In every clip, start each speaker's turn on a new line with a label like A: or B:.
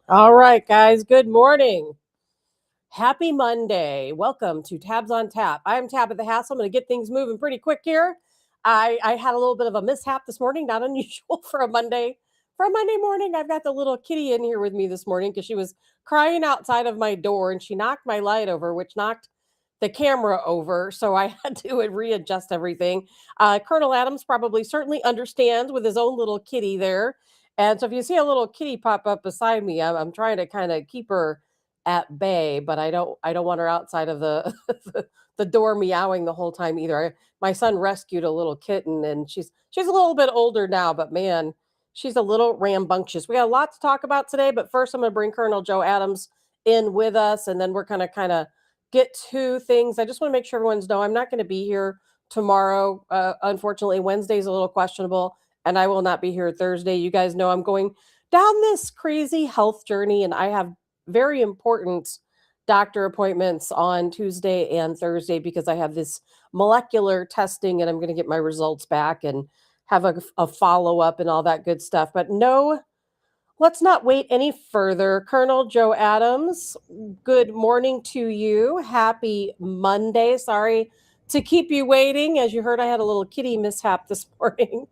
A: All right, guys. Good morning. Happy Monday. Welcome to Tabs on Tap. I'm Tabitha Hassell. I'm going to get things moving pretty quick here. I had a little bit of a mishap this morning, not unusual for a Monday. For a Monday morning, I've got the little kitty in here with me this morning because she was crying outside of my door and she knocked my light over, which knocked the camera over. So I had to readjust everything. Colonel Adams probably certainly understands with his own little kitty there. And so if you see a little kitty pop up beside me, I'm trying to kind of keep her at bay, but I don't want her outside of the the door meowing the whole time either. My son rescued a little kitten and she's a little bit older now, but man, she's a little rambunctious. We got a lot to talk about today, but first I'm going to bring Colonel Joe Adams in with us and then we're going to kind of get to things. I just want to make sure everyone's know I'm not going to be here tomorrow. Unfortunately, Wednesday's a little questionable and I will not be here Thursday. You guys know I'm going down this crazy health journey and I have very important doctor appointments on Tuesday and Thursday because I have this molecular testing and I'm going to get my results back and have a follow up and all that good stuff. But no, let's not wait any further. Colonel Joe Adams, good morning to you. Happy Monday. Sorry to keep you waiting. As you heard, I had a little kitty mishap this morning.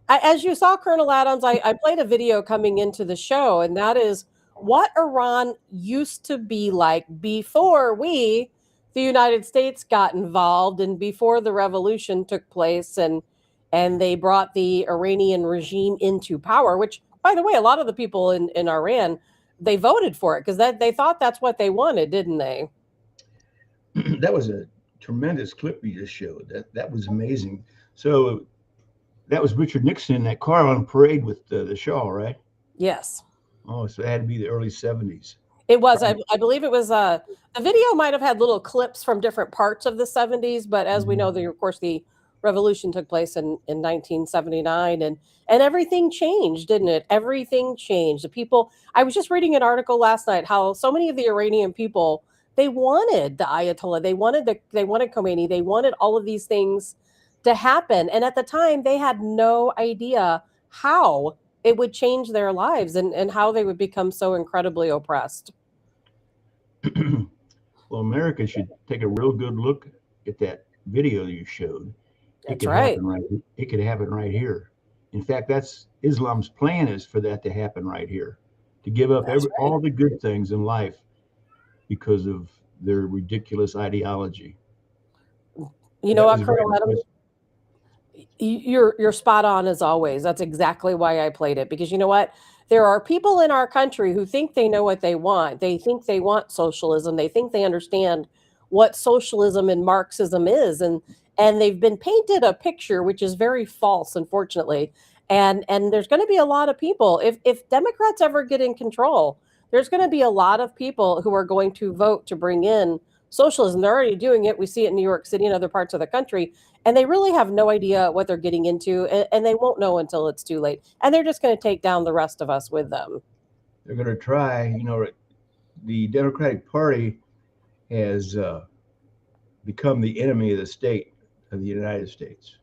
A: As you saw, Colonel Adams, I played a video coming into the show, and that is what Iran used to be like before the United States, got involved and before the revolution took place and they brought the Iranian regime into power, which, by the way, a lot of the people in Iran, they voted for it because they thought that's what they wanted, didn't they?
B: That was a tremendous clip you just showed. That was amazing. So that was Richard Nixon in that car on parade with the Shaw, right?
A: Yes.
B: Oh, so it had to be the early 70s.
A: It was. I believe it was. The video might have had little clips from different parts of the 70s, but as we know, of course, the revolution took place in 1979, and everything changed, didn't it? Everything changed. The people. I was just reading an article last night how so many of the Iranian people, they wanted the Ayatollah, they wanted Khomeini, they wanted all of these things to happen, and at the time they had no idea how it would change their lives and how they would become so incredibly oppressed.
B: Well, America should take a real good look at that video you showed.
A: That's right.
B: It could happen right here. In fact, that's Islam's plan, is for that to happen right here, to give up
A: That's right.
B: all the good things in life because of their ridiculous ideology.
A: You know
B: That
A: what,
B: was very
A: Colonel Adams? You're spot on as always. That's exactly why I played it because you know what? There are people in our country who think they know what they want. They think they want socialism. They think they understand what socialism and Marxism is, and they've been painted a picture which is very false, unfortunately. And there's going to be a lot of people if Democrats ever get in control. There's going to be a lot of people who are going to vote to bring in socialism. They're already doing it. We see it in New York City and other parts of the country and they really have no idea what they're getting into and they won't know until it's too late and they're just going to take down the rest of us with them.
B: They're going to try. The Democratic Party has become the enemy of the state of the United States.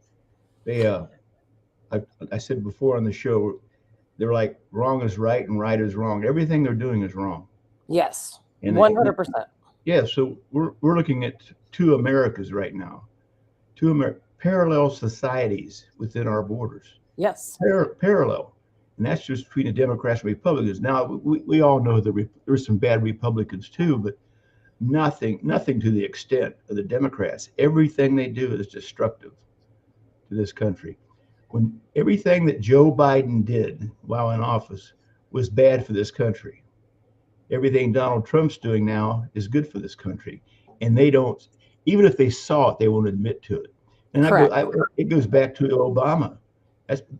B: They, I said before on the show, they're like wrong is right and right is wrong. Everything they're doing is wrong.
A: Yes,
B: And
A: 100%.
B: yeah, so we're looking at two Americas right now, parallel societies within our borders.
A: Yes.
B: Parallel. And that's just between the Democrats and Republicans. Now, we all know there's some bad Republicans too, but nothing to the extent of the Democrats. Everything they do is destructive to this country. When everything that Joe Biden did while in office was bad for this country, everything Donald Trump's doing now is good for this country. And they don't, even if they saw it, they won't admit to it. And it goes back to Obama.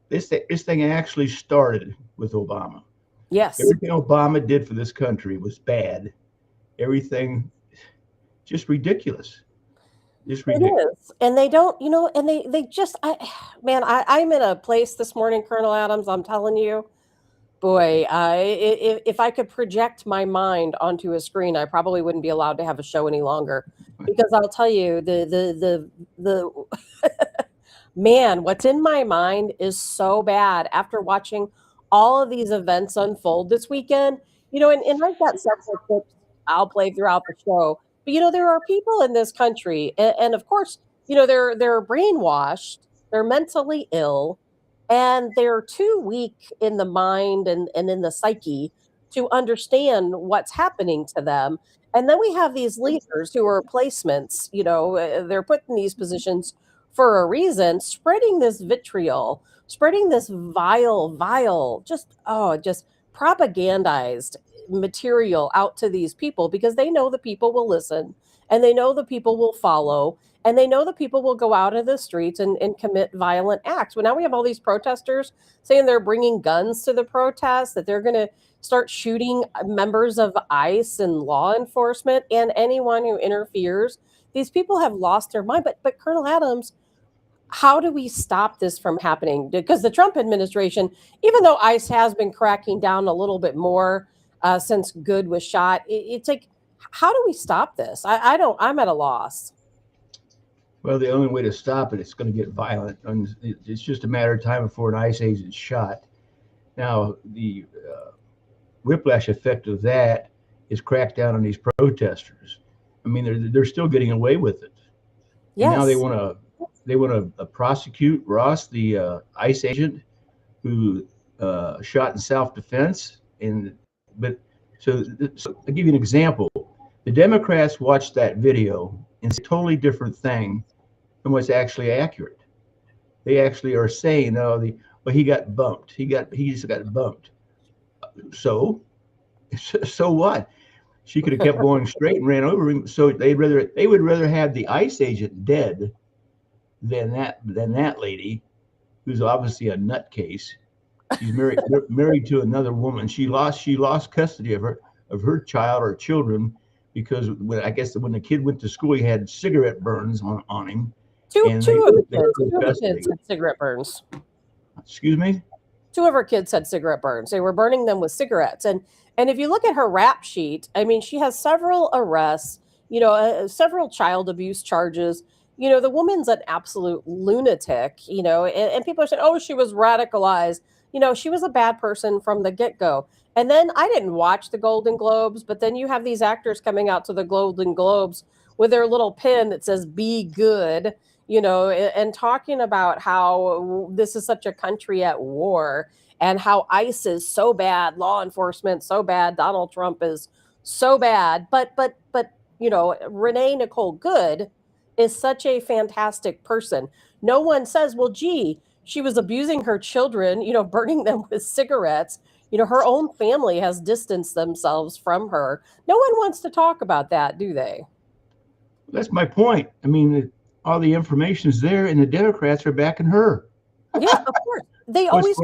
B: This thing actually started with Obama.
A: Yes.
B: Everything Obama did for this country was bad. Everything just ridiculous. Just ridiculous.
A: It is. And they don't, and they just, I'm in a place this morning, Colonel Adams, I'm telling you, boy, if I could project my mind onto a screen, I probably wouldn't be allowed to have a show any longer because I'll tell you the man, what's in my mind is so bad after watching all of these events unfold this weekend. And I've got several clips I'll play throughout the show. But there are people in this country, and of course, they're brainwashed, they're mentally ill, and they're too weak in the mind and in the psyche to understand what's happening to them. And then we have these leaders who are placements, they're put in these positions for a reason, spreading this vitriol, spreading this vile, just propagandized material out to these people because they know the people will listen and they know the people will follow and they know the people will go out of the streets and commit violent acts. Well, now we have all these protesters saying they're bringing guns to the protests, that they're going to start shooting members of ICE and law enforcement and anyone who interferes. These people have lost their mind. But Colonel Adams, how do we stop this from happening? Because the Trump administration, even though ICE has been cracking down a little bit more since Good was shot, it's like, how do we stop this? I'm at a loss.
B: Well, the only way to stop it, it's going to get violent. And it's just a matter of time before an ICE agent is shot. Now, the whiplash effect of that is crack down on these protesters. I mean, they're still getting away with it.
A: Yes.
B: And now they want to prosecute Ross, the ICE agent who shot in self-defense. So I'll give you an example. The Democrats watched that video and it's a totally different thing than what's actually accurate. They actually are saying, no, he got bumped. He just got bumped. So what? She could have kept going straight and ran over him. So they would rather have the ICE agent dead than that lady, who's obviously a nutcase. She's married to another woman. She lost custody of her child or children because when the kid went to school, he had cigarette burns on him.
A: Two of the kids had cigarette burns.
B: Excuse me?
A: Two of her kids had cigarette burns. They were burning them with cigarettes. And if you look at her rap sheet, I mean, she has several arrests, several child abuse charges. The woman's an absolute lunatic, and people are saying, oh, she was radicalized. She was a bad person from the get-go. And then I didn't watch the Golden Globes, but then you have these actors coming out to the Golden Globes with their little pin that says "Be Good," and talking about how this is such a country at war and how ICE is so bad, law enforcement so bad, Donald Trump is so bad. But Renee Nicole Good is such a fantastic person. No one says, well, gee, she was abusing her children, burning them with cigarettes. Her own family has distanced themselves from her. No one wants to talk about that, do they?
B: That's my point. I mean, all the information is there, and the Democrats are backing her.
A: Yeah, of course. They always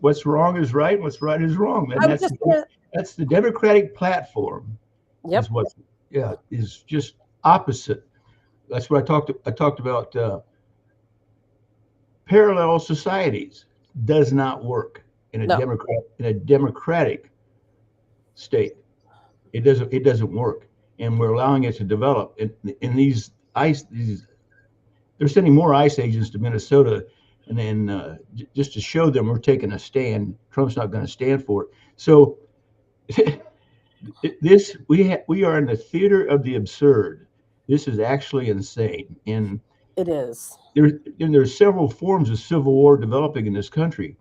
B: what's wrong is right, and what's right is wrong. And that's the Democratic platform.
A: Yep.
B: Is just opposite. That's what I talked about. Parallel societies does not work in a democratic state. It doesn't work, and we're allowing it to develop. In these ICE, they're sending more ICE agents to Minnesota, and then just to show them we're taking a stand. Trump's not going to stand for it. So we are in the theater of the absurd. This is actually insane, and
A: it is.
B: There's several forms of civil war developing in this country.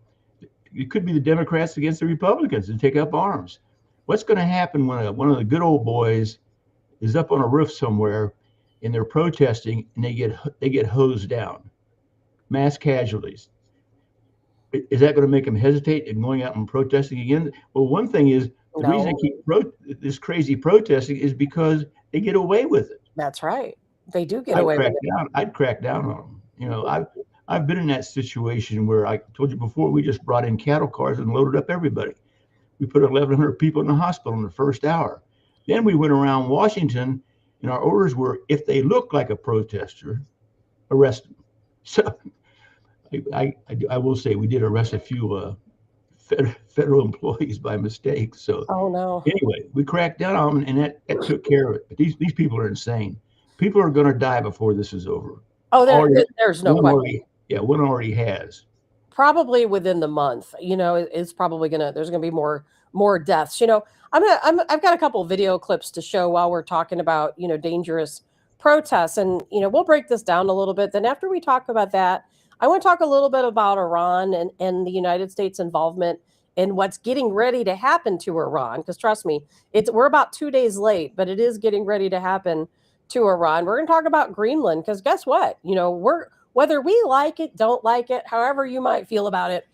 B: It could be the Democrats against the Republicans and take up arms. What's going to happen when one of the good old boys is up on a roof somewhere and they're protesting and they get hosed down? Mass casualties. Is that going to make them hesitate and going out and protesting again? Well, one thing is the reason they keep this crazy protesting is because they get away with it.
A: That's right. They do get away with it.
B: I'd crack down on them. I've been in that situation where I told you before, we just brought in cattle cars and loaded up everybody. We put 1,100 people in the hospital in the first hour. Then we went around Washington, and our orders were, if they look like a protester, arrest them. So I will say we did arrest a few federal employees by mistake. So anyway, we cracked down on them, and that took care of it. But these people are insane. People are going to die before this is over.
A: Oh, there's no question.
B: One already has.
A: probably within the month. It's probably there's gonna be more deaths. I've got a couple video clips to show while we're talking about dangerous protests, and we'll break this down a little bit. Then after we talk about that, I want to talk a little bit about Iran and the United States involvement in what's getting ready to happen to Iran. Because trust me, we're about 2 days late, but it is getting ready to happen to Iran. We're going to talk about Greenland because guess what? Whether we like it, don't like it, however you might feel about it,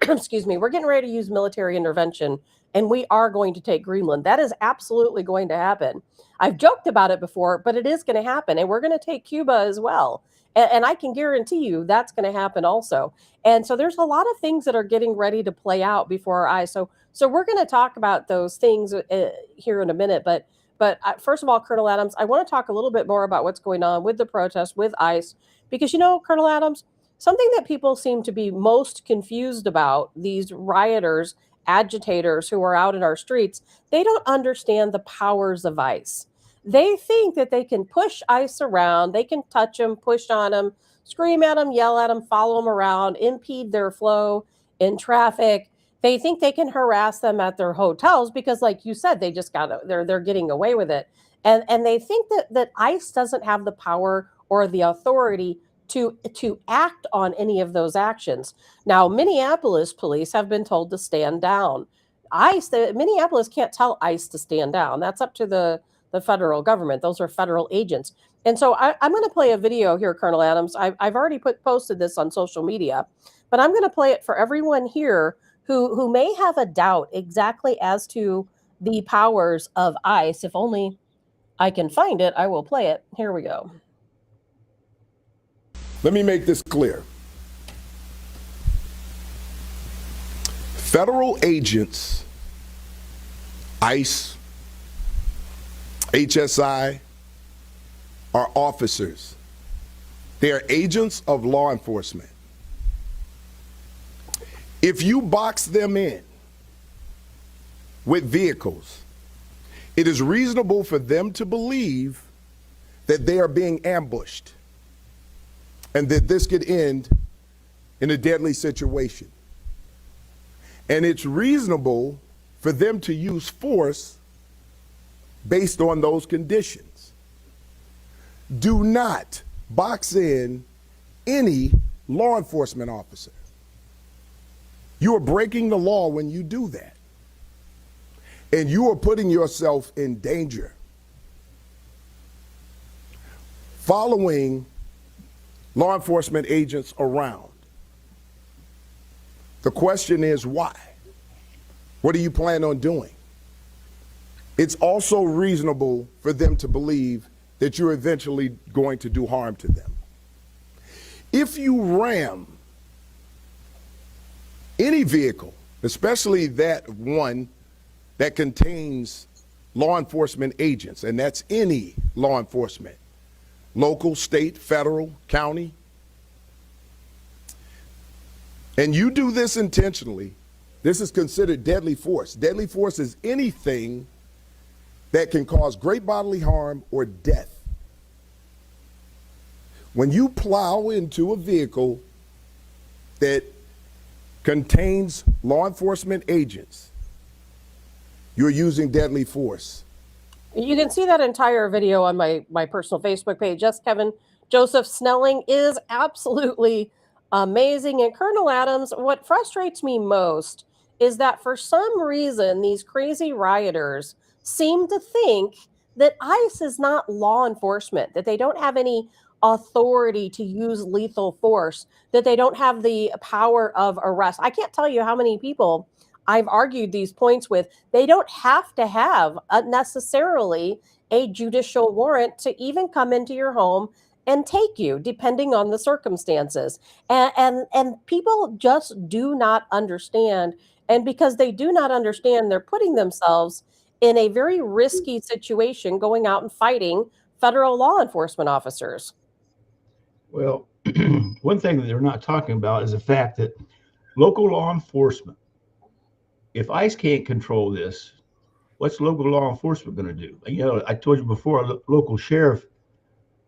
A: excuse me, we're getting ready to use military intervention, and we are going to take Greenland. That is absolutely going to happen. I've joked about it before, but it is going to happen, and we're going to take Cuba as well. And I can guarantee you that's going to happen also. And so there's a lot of things that are getting ready to play out before our eyes. So we're going to talk about those things here in a minute. But first of all, Colonel Adams, I want to talk a little bit more about what's going on with the protests, with ICE, because, Colonel Adams, something that people seem to be most confused about, these rioters, agitators who are out in our streets, they don't understand the powers of ICE. They think that they can push ICE around, they can touch them, push on them, scream at them, yell at them, follow them around, impede their flow in traffic. They think they can harass them at their hotels because, like you said, they're getting away with it. And they think that ICE doesn't have the power or the authority to act on any of those actions. Now, Minneapolis police have been told to stand down. Minneapolis can't tell ICE to stand down. That's up to the federal government. Those are federal agents. And so I'm going to play a video here, Colonel Adams. I've already posted this on social media, but I'm going to play it for everyone here who may have a doubt exactly as to the powers of ICE. If only I can find it, I will play it. Here we go.
C: Let me make this clear. Federal agents, ICE, HSI, are officers. They are agents of law enforcement. If you box them in with vehicles, it is reasonable for them to believe that they are being ambushed and that this could end in a deadly situation. And it's reasonable for them to use force based on those conditions. Do not box in any law enforcement officer. You are breaking the law when you do that. And you are putting yourself in danger. Following law enforcement agents around. The question is why? What do you plan on doing? It's also reasonable for them to believe that you're eventually going to do harm to them. If you ram any vehicle, especially that one that contains law enforcement agents, and that's any law enforcement, local, state, federal, county, and you do this intentionally, this is considered deadly force. Deadly force is anything that can cause great bodily harm or death. When you plow into a vehicle that contains law enforcement agents, you're using deadly force.
A: You can see that entire video on my personal Facebook page. Yes, Kevin, Joseph Snelling is absolutely amazing. And Colonel Adams, what frustrates me most is that for some reason, these crazy rioters seem to think that ICE is not law enforcement, that they don't have any authority to use lethal force, that they don't have the power of arrest. I can't tell you how many people I've argued these points with. They don't have to have necessarily a judicial warrant to even come into your home and take you, depending on the circumstances. And people just do not understand. And because they do not understand, they're putting themselves in a very risky situation going out and fighting federal law enforcement officers.
B: Well, one thing that they're not talking about is the fact that local law enforcement, if ICE can't control this, what's local law enforcement going to do? I told you before, a local sheriff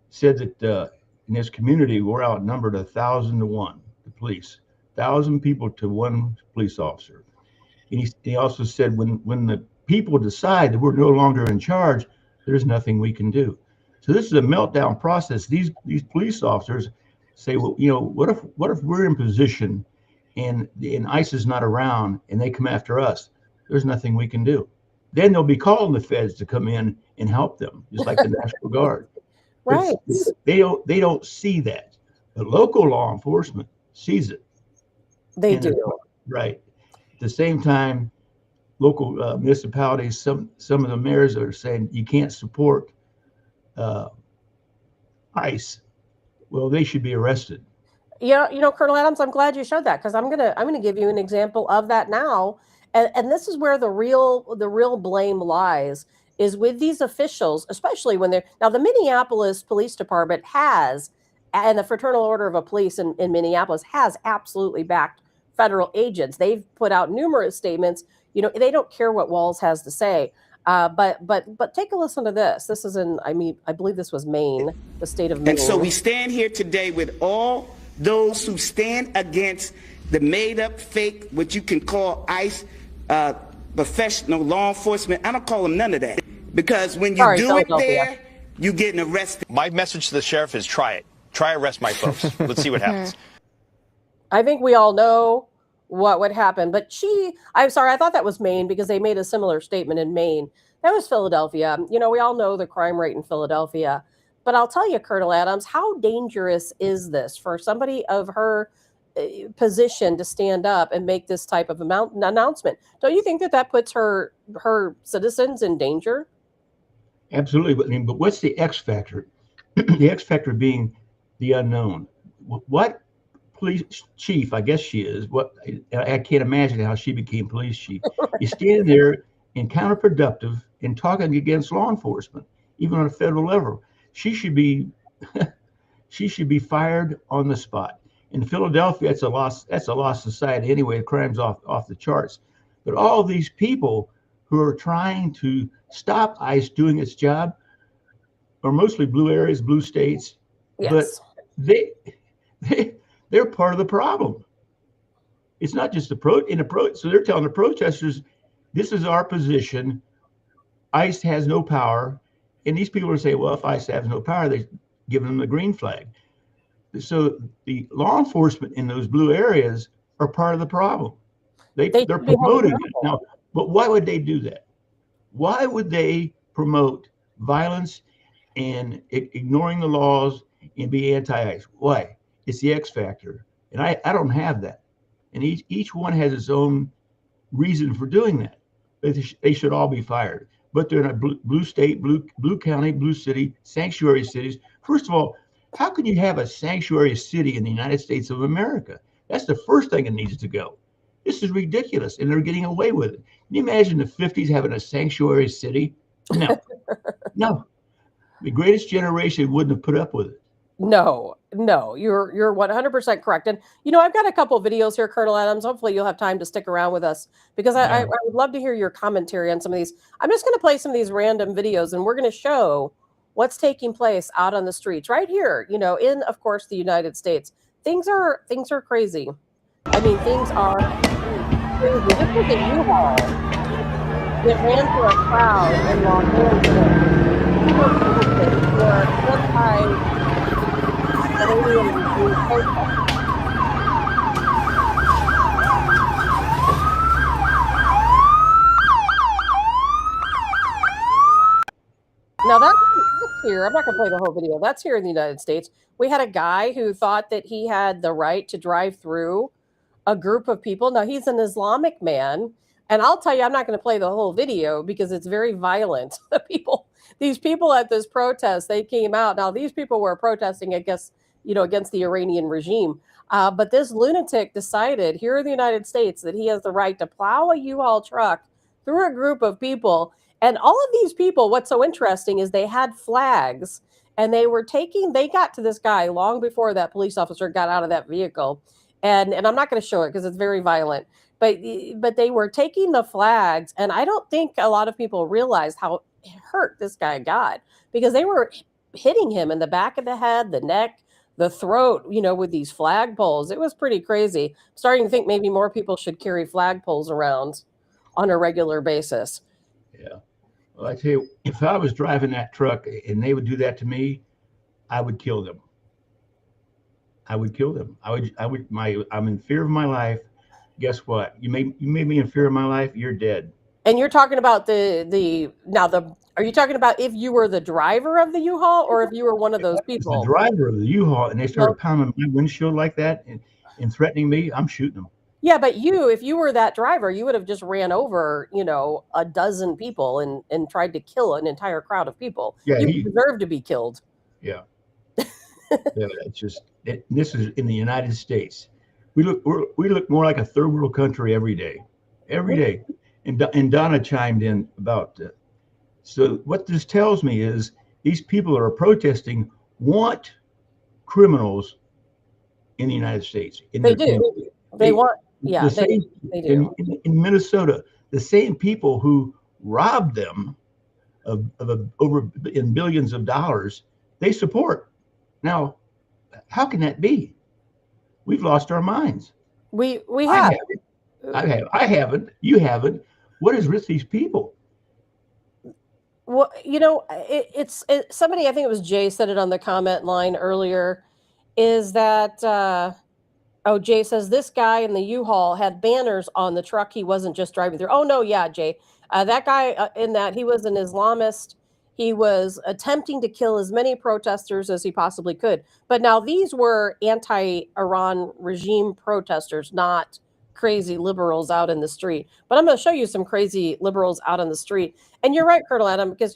B: said that in his community, we're outnumbered 1,000 to 1, the police. 1,000 people to one police officer. And he also said, when the people decide that we're no longer in charge, there's nothing we can do. So this is a meltdown process. These police officers say, well, what if we're in position and ICE is not around and they come after us? There's nothing we can do. Then they'll be calling the feds to come in and help them, just like the National Guard.
A: Right.
B: They don't see that. But local law enforcement sees it.
A: They do.
B: Right. At the same time, local municipalities, some of the mayors are saying you can't support ICE. Well, they should be arrested.
A: Colonel Adams, I'm glad you showed that, because I'm gonna give you an example of that now, and this is where the real blame lies, is with these officials, especially when they're now the Minneapolis Police Department has, and the Fraternal Order of Police in Minneapolis has absolutely backed federal agents. They've put out numerous statements. They don't care what Walz has to say. But take a listen to this. This is I believe this was Maine, the state of Maine.
D: And so we stand here today with all those who stand against the made up, fake, what you can call ICE, professional law enforcement. I don't call them none of that, because when you do it there, you're getting arrested.
E: My message to the sheriff is try it. Try arrest my folks. Let's see what happens.
A: I think we all know what would happen. But I'm sorry, I thought that was Maine, because they made a similar statement in Maine. That was Philadelphia. We all know the crime rate in Philadelphia. But I'll tell you, Colonel Adams, how dangerous is this for somebody of her position to stand up and make this type of announcement? Don't you think that puts her citizens in danger?
B: Absolutely. But what's the X factor? The X factor being the unknown. What police chief, I guess she is, I can't imagine how she became police chief. You stand there and counterproductive and talking against law enforcement, even on a federal level. She should be fired on the spot. In Philadelphia, that's a lost society anyway. The crime's off the charts. But all of these people who are trying to stop ICE doing its job are mostly blue areas, blue states.
A: Yes.
B: But they're part of the problem. It's not just so they're telling the protesters, this is our position. ICE has no power. And these people are saying, well, if ICE has no power, they give them the green flag. So the law enforcement in those blue areas are part of the problem. They're promoting it. Now, but why would they do that? Why would they promote violence and ignoring the laws and be anti-ICE? Why? It's the X factor. And I don't have that. And each one has its own reason for doing that. They should all be fired. But they're in a blue state, blue county, blue city, sanctuary cities. First of all, how can you have a sanctuary city in the United States of America? That's the first thing that needs to go. This is ridiculous, and they're getting away with it. Can you imagine the 50s having a sanctuary city? No, no. The greatest generation wouldn't have put up with it.
A: No, you're 100% correct. And, I've got a couple of videos here, Colonel Adams. Hopefully you'll have time to stick around with us, because I would love to hear your commentary on some of these. I'm just going to play some of these random videos, and we're going to show what's taking place out on the streets right here, in, of course, the United States. Things are crazy. I mean, things are crazy. This was a U-Haul that ran through a crowd in Los Angeles. People were Now that's here. I'm not going to play the whole video. That's here in the United States. We had a guy who thought that he had the right to drive through a group of people. Now he's an Islamic man, and I'll tell you, I'm not going to play the whole video because it's very violent. These people at this protest, they came out. Now these people were protesting, I guess, against the Iranian regime. But this lunatic decided here in the United States that he has the right to plow a U-Haul truck through a group of people. And all of these people, what's so interesting is they had flags, and they got to this guy long before that police officer got out of that vehicle. And I'm not going to show it because it's very violent, but they were taking the flags. And I don't think a lot of people realized how hurt this guy got, because they were hitting him in the back of the head, the neck, the throat, with these flagpoles. It was pretty crazy. I'm starting to think maybe more people should carry flagpoles around on a regular basis.
B: Yeah. Well, I tell you, if I was driving that truck and they would do that to me, I would kill them. I would kill them. I'm in fear of my life. Guess what? You made me in fear of my life. You're dead.
A: And you're talking about are you talking about if you were the driver of the U-Haul or if you were one of those people?
B: The driver of the U-Haul, and they started pounding my windshield like that and threatening me, I'm shooting them.
A: Yeah, but if you were that driver, you would have just ran over, a dozen people and tried to kill an entire crowd of people.
B: Yeah,
A: you deserve to be killed.
B: Yeah. Yeah, this is in the United States. We look more like a third world country every day. Every day. And Donna chimed in about so what this tells me is these people that are protesting want criminals in the United States.
A: They do. They want. Yeah, they do.
B: In Minnesota, the same people who robbed them of over in billions of dollars, they support. Now, how can that be? We've lost our minds.
A: We have.
B: I haven't. You haven't. What is with these people?
A: Well, it's somebody, I think it was Jay, said it on the comment line earlier, is that Jay says this guy in the U-Haul had banners on the truck. He wasn't just driving through. Oh no, yeah, Jay, that guy in that he was an Islamist. He was attempting to kill as many protesters as he possibly could. But now these were anti-Iran regime protesters, not crazy liberals out in the street. But I'm going to show you some crazy liberals out on the street. And you're right, Colonel Adam, because,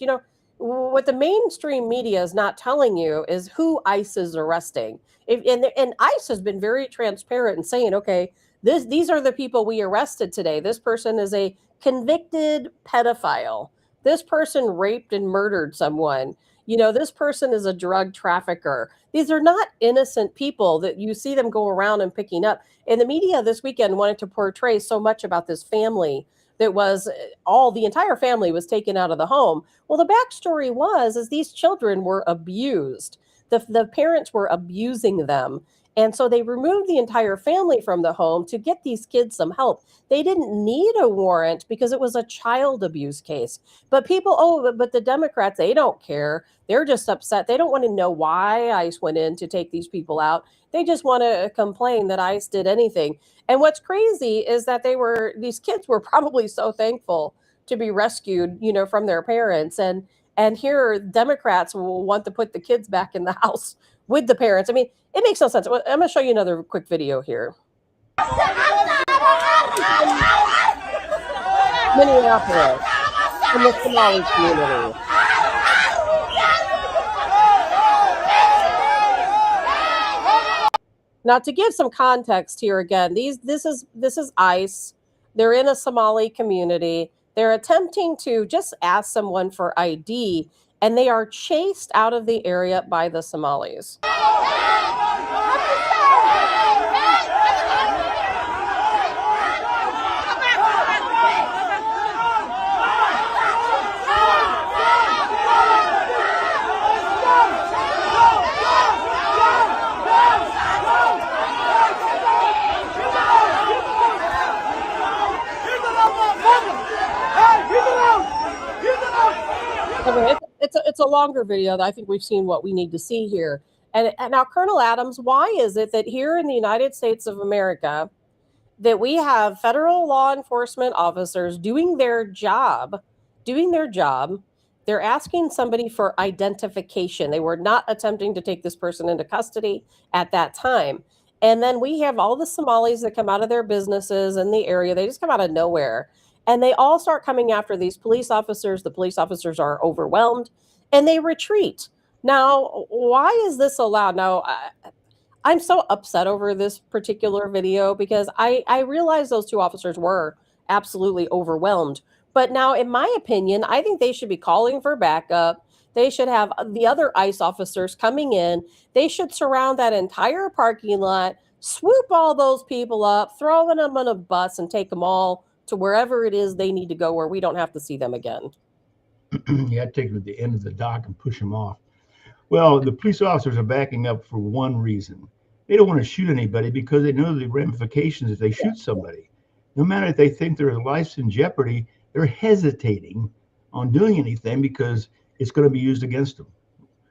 A: what the mainstream media is not telling you is who ICE is arresting. And ICE has been very transparent in saying, okay, these are the people we arrested today. This person is a convicted pedophile. This person raped and murdered someone. This person is a drug trafficker. These are not innocent people that you see them go around and picking up. And the media this weekend wanted to portray so much about this family that was the entire family was taken out of the home. Well, the backstory is these children were abused. The parents were abusing them. And so they removed the entire family from the home to get these kids some help. They didn't need a warrant because it was a child abuse case. But but the Democrats, they don't care. They're just upset. They don't want to know why ICE went in to take these people out. They just want to complain that ICE did anything. And what's crazy is that these kids were probably so thankful to be rescued, from their parents. And here Democrats will want to put the kids back in the house with the parents. I mean, it makes no sense. I'm going to show you another quick video here. Minneapolis, in the Somali community. Now, to give some context here again, this is ICE. They're in a Somali community. They're attempting to just ask someone for ID, and they are chased out of the area by the Somalis. Okay, it's a longer video that I think we've seen what we need to see here. And now, Colonel Adams, why is it that here in the United States of America that we have federal law enforcement officers doing their job? They're asking somebody for identification. They were not attempting to take this person into custody at that time. And then we have all the Somalis that come out of their businesses in the area. They just come out of nowhere. And they all start coming after these police officers. The police officers are overwhelmed and they retreat. Now, why is this allowed? Now, I'm so upset over this particular video because I realize those two officers were absolutely overwhelmed. But now, in my opinion, I think they should be calling for backup. They should have the other ICE officers coming in. They should surround that entire parking lot, swoop all those people up, throw them on a bus and take them all to wherever it is they need to go where we don't have to see them again.
B: You had to take them to the end of the dock and push them off. Well, the police officers are backing up for one reason. They don't want to shoot anybody because they know the ramifications if they shoot somebody. No matter if they think their life's in jeopardy, they're hesitating on doing anything because it's going to be used against them.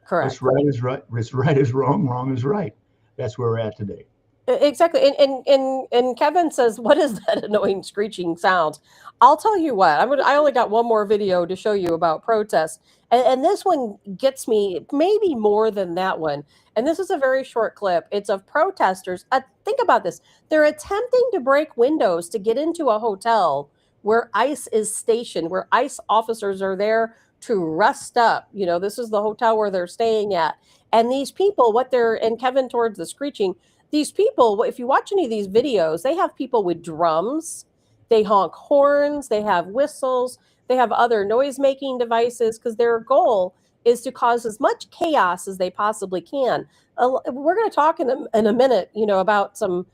A: Correct.
B: What's right is right. What's right is wrong. Wrong is right. That's where we're at today.
A: Exactly. And Kevin says, what is that annoying screeching sound? I'll tell you what, I only got one more video to show you about protests. And this one gets me maybe more than that one. And this is a very short clip. It's of protesters. Think about this. They're attempting to break windows to get into a hotel where ICE is stationed, where ICE officers are there to rest up. You know, this is the hotel where they're staying at. And these people, and Kevin towards the screeching, these people, if you watch any of these videos, they have people with drums, they honk horns, they have whistles, they have other noise-making devices because their goal is to cause as much chaos as they possibly can. We're going to talk in a minute, about some,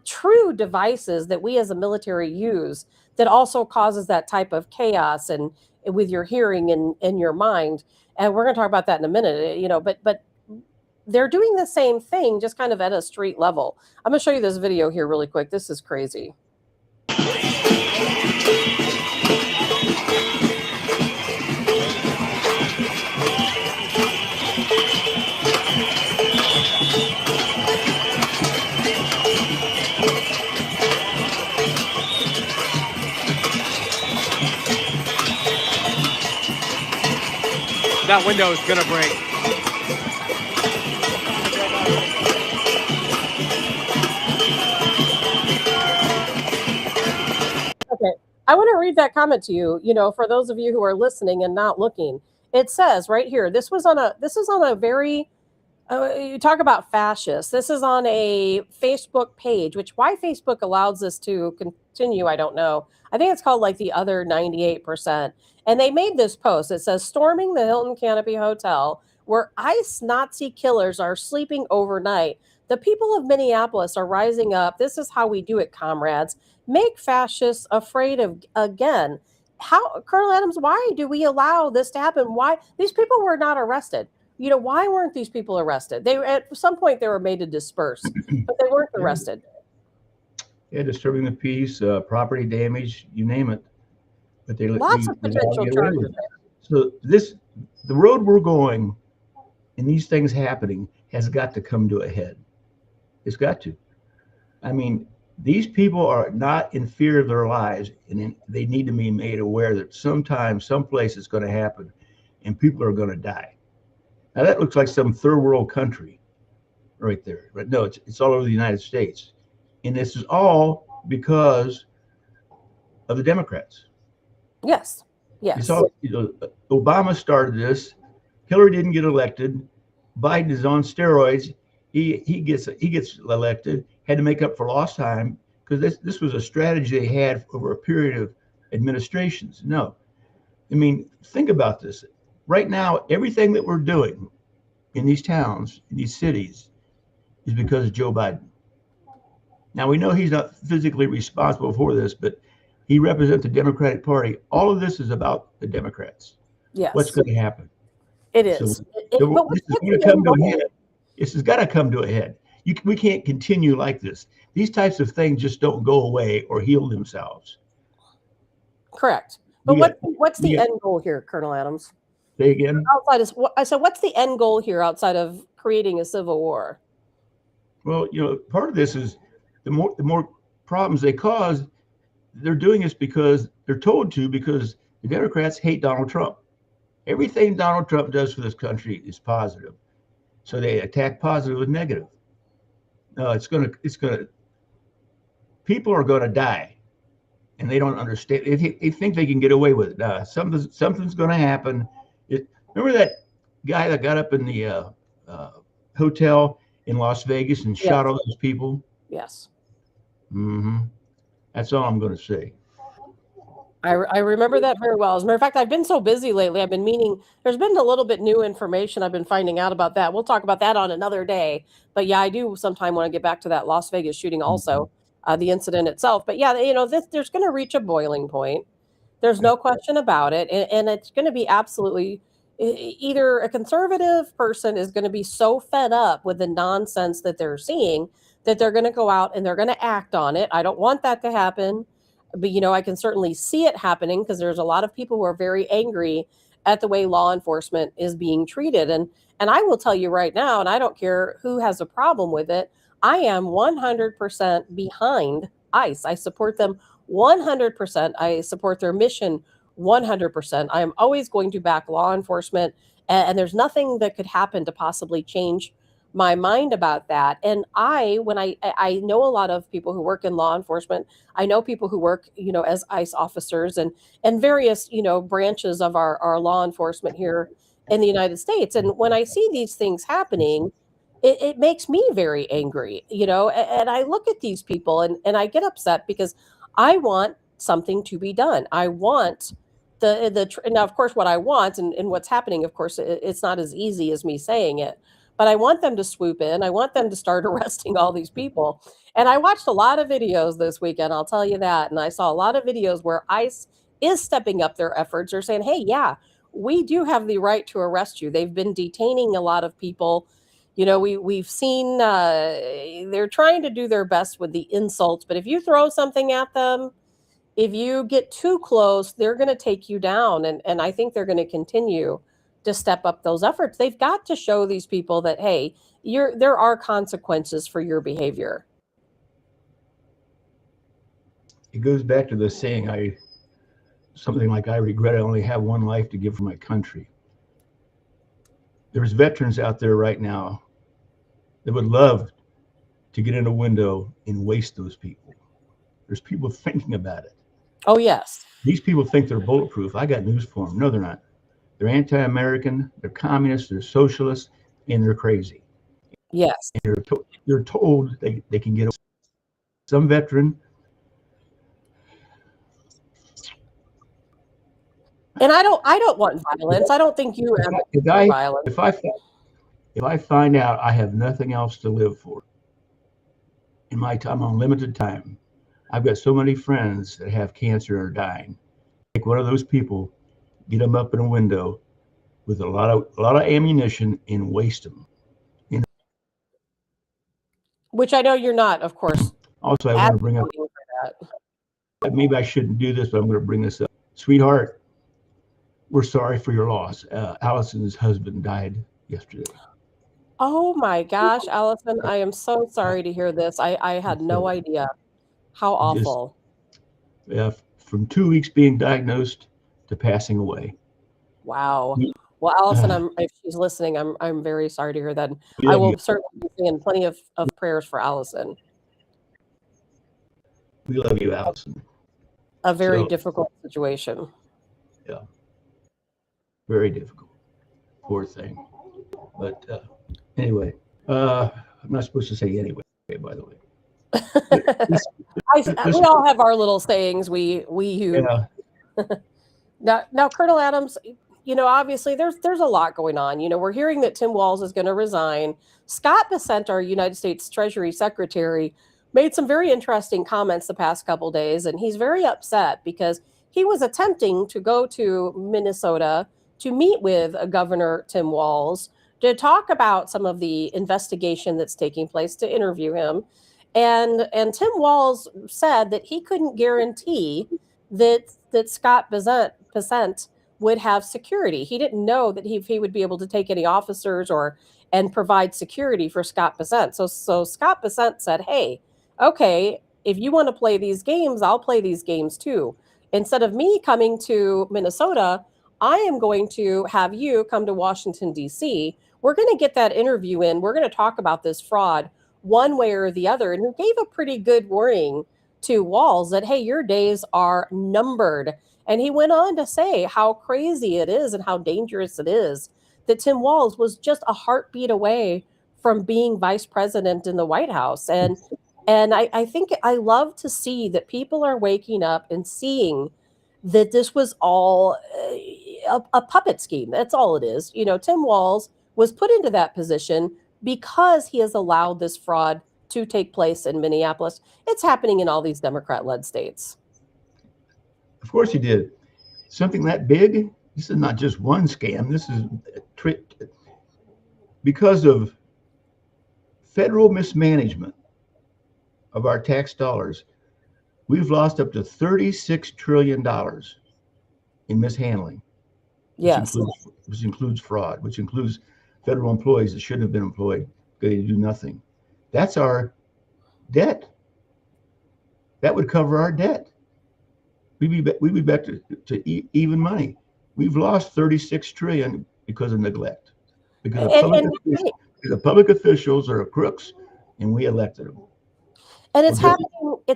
A: true devices that we as a military use that also causes that type of chaos and with your hearing and your mind. And we're going to talk about that in a minute, but they're doing the same thing, just kind of at a street level. I'm going to show you this video here really quick. This is crazy.
F: That window is going to break.
A: Okay, I want to read that comment to you, for those of you who are listening and not looking. It says right here, this is on a very, you talk about fascists. This is on a Facebook page, which why Facebook allows this to continue, I don't know. I think it's called like the other 98%. And they made this post. It says, storming the Hilton Canopy Hotel, where ICE Nazi killers are sleeping overnight. The people of Minneapolis are rising up. This is how we do it, comrades. Make fascists afraid of again. How, Colonel Adams, why do we allow this to happen? Why these people were not arrested? Why weren't these people arrested? They at some point they were made to disperse, but they weren't arrested.
B: Yeah, disturbing the peace, property damage, you name it. But they
A: lots of potential charges.
B: So the road we're going, and these things happening has got to come to a head. It's got to. I mean, these people are not in fear of their lives, and they need to be made aware that sometime, someplace it's going to happen, and people are going to die. Now that looks like some third world country, right there. But no, it's all over the United States, and this is all because of the Democrats.
A: Yes. Yes.
B: It's all, Obama started this. Hillary didn't get elected. Biden is on steroids. He gets elected. Had to make up for lost time because this was a strategy they had over a period of administrations. No, I mean, think about this. Right now, everything that we're doing in these towns, in these cities, is because of Joe Biden. Now we know he's not physically responsible for this, but he represents the Democratic Party. All of this is about the Democrats.
A: Yes.
B: What's going to happen?
A: It is.
B: So, this is going to come to a head. This has got to come to a head. We can't continue like this. These types of things just don't go away or heal themselves.
A: Correct. But what's the end goal here, Colonel Adams?
B: Say again?
A: What's the end goal here outside of creating a civil war?
B: Well, part of this is the more problems they cause, they're doing this because they're told to, because the Democrats hate Donald Trump. Everything Donald Trump does for this country is positive. So they attack positive with negative. No, people are going to die, and they don't understand. They think they can get away with it. Something's going to happen. Remember that guy that got up in the hotel in Las Vegas and shot all those people?
A: Yes.
B: Mm-hmm. That's all I'm going to say.
A: I remember that very well. As a matter of fact, I've been so busy lately. I've been meaning, there's been a little bit new information I've been finding out about that. We'll talk about that on another day. But yeah, I do sometime want to get back to that Las Vegas shooting also, the incident itself. But yeah, there's going to reach a boiling point. There's no question about it. And it's going to be absolutely, either a conservative person is going to be so fed up with the nonsense that they're seeing that they're going to go out and they're going to act on it. I don't want that to happen, but I can certainly see it happening because there's a lot of people who are very angry at the way law enforcement is being treated. And I will tell you right now, and I don't care who has a problem with it, I am 100% behind ICE. I support them 100%. I support their mission 100%. I am always going to back law enforcement, and there's nothing that could happen to possibly change my mind about that. And when I know a lot of people who work in law enforcement. I know people who work, as ICE officers and various, branches of our law enforcement here in the United States. And when I see these things happening, it makes me very angry, and I look at these people and I get upset because I want something to be done. I want now, of course, what I want and what's happening, of course, it's not as easy as me saying it, but I want them to swoop in. I want them to start arresting all these people. And I watched a lot of videos this weekend, I'll tell you that. And I saw a lot of videos where ICE is stepping up their efforts. They're saying, hey, yeah, we do have the right to arrest you. They've been detaining a lot of people. We've seen they're trying to do their best with the insults, but if you throw something at them, if you get too close, they're going to take you down. And I think they're going to continue to step up those efforts. They've got to show these people that, hey, there are consequences for your behavior.
B: It goes back to the saying, something like, I regret I only have one life to give for my country. There's veterans out there right now that would love to get in a window and waste those people. There's people thinking about it.
A: Oh, yes.
B: These people think they're bulletproof. I got news for them. No, they're not. They're anti-American, they're communists, they're socialists, and they're crazy.
A: Yes.
B: And they're told they can get away. Some veteran.
A: And I don't want violence. I don't think you have violence.
B: If I find out I have nothing else to live for in my time, on limited time, I've got so many friends that have cancer and are dying. Take one of those people, get them up in a window with a lot of ammunition and waste them.
A: Which I know you're not, of course.
B: Also, I want to bring up, maybe I shouldn't do this, but I'm going to bring this up. Sweetheart, we're sorry for your loss. Allison's husband died yesterday.
A: Oh my gosh, Allison, I am so sorry to hear this. I had no idea. How awful.
B: From 2 weeks being diagnosed to passing away.
A: Wow. Well, Allison, if she's listening, I'm very sorry to hear that. I will certainly be saying plenty of prayers for Allison.
B: We love you, Allison.
A: A very difficult situation.
B: Yeah. Very difficult. Poor thing. But anyway, I'm not supposed to say anyway, by the way.
A: We all have our little sayings we use. Yeah. Now, Colonel Adams, obviously there's a lot going on. We're hearing that Tim Walz is going to resign. Scott Bessent, our United States Treasury Secretary, made some very interesting comments the past couple days, and he's very upset because he was attempting to go to Minnesota to meet with Governor Tim Walz to talk about some of the investigation that's taking place, to interview him. And Tim Walz said that he couldn't guarantee that Scott Bessent would have security. He didn't know that he would be able to take any officers and provide security for Scott Bessent. So Scott Bessent said, hey, okay, if you want to play these games, I'll play these games too. Instead of me coming to Minnesota, I am going to have you come to Washington, D.C. We're going to get that interview in. We're going to talk about this fraud one way or the other. And he gave a pretty good warning to Walz that, hey, your days are numbered. And he went on to say how crazy it is and how dangerous it is that Tim Walz was just a heartbeat away from being vice president in the White House. And I think I love to see that people are waking up and seeing that this was all a puppet scheme. That's all it is. Tim Walz was put into that position because he has allowed this fraud to take place in Minneapolis. It's happening in all these Democrat-led states.
B: Of course he did. Something that big this is not just one scam. This is because of federal mismanagement of our tax dollars. We've lost up to $36 trillion in mishandling,
A: Yes.
B: which includes fraud, which includes federal employees that shouldn't have been employed because they do nothing. That's our debt. That would cover our debt. We'd be back to even money. We've lost 36 trillion because of neglect, because the public officials are crooks, and we elected them.
A: And it's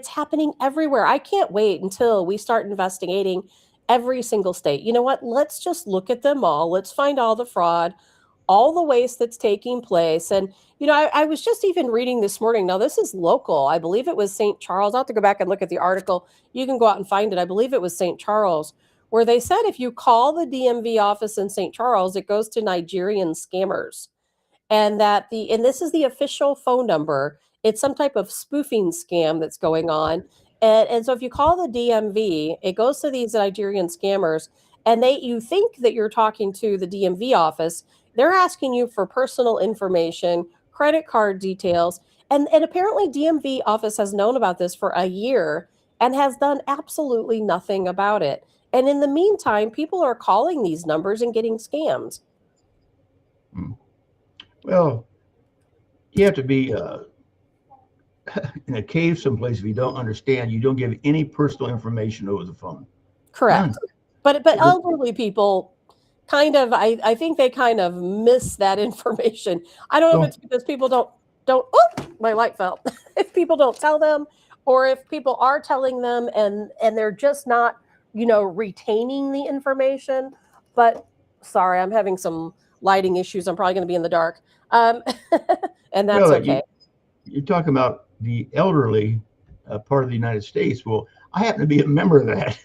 A: happening everywhere. I can't wait until we start investigating every single state. You know what? Let's just look at them all. Let's find all the fraud, all the waste that's taking place. And, I was just even reading this morning. Now, this is local. I believe it was St. Charles. I'll have to go back and look at the article. You can go out and find it. I believe it was St. Charles, where they said if you call the DMV office in St. Charles, it goes to Nigerian scammers. And this is the official phone number. It's some type of spoofing scam that's going on. And so if you call the DMV, it goes to these Nigerian scammers, and you think that you're talking to the DMV office. They're asking you for personal information, credit card details. And apparently DMV office has known about this for a year and has done absolutely nothing about it. And in the meantime, people are calling these numbers and getting scammed.
B: Well, you have to be in a cave someplace. If you don't understand, you don't give any personal information over the phone.
A: Correct. But elderly people I think they kind of miss that information. I don't know if it's because people don't, my light fell. If people don't tell them, or if people are telling them and they're just not, retaining the information. But sorry, I'm having some lighting issues. I'm probably going to be in the dark. And that's okay.
B: You're talking about the elderly part of the United States. Well, I happen to be a member of that,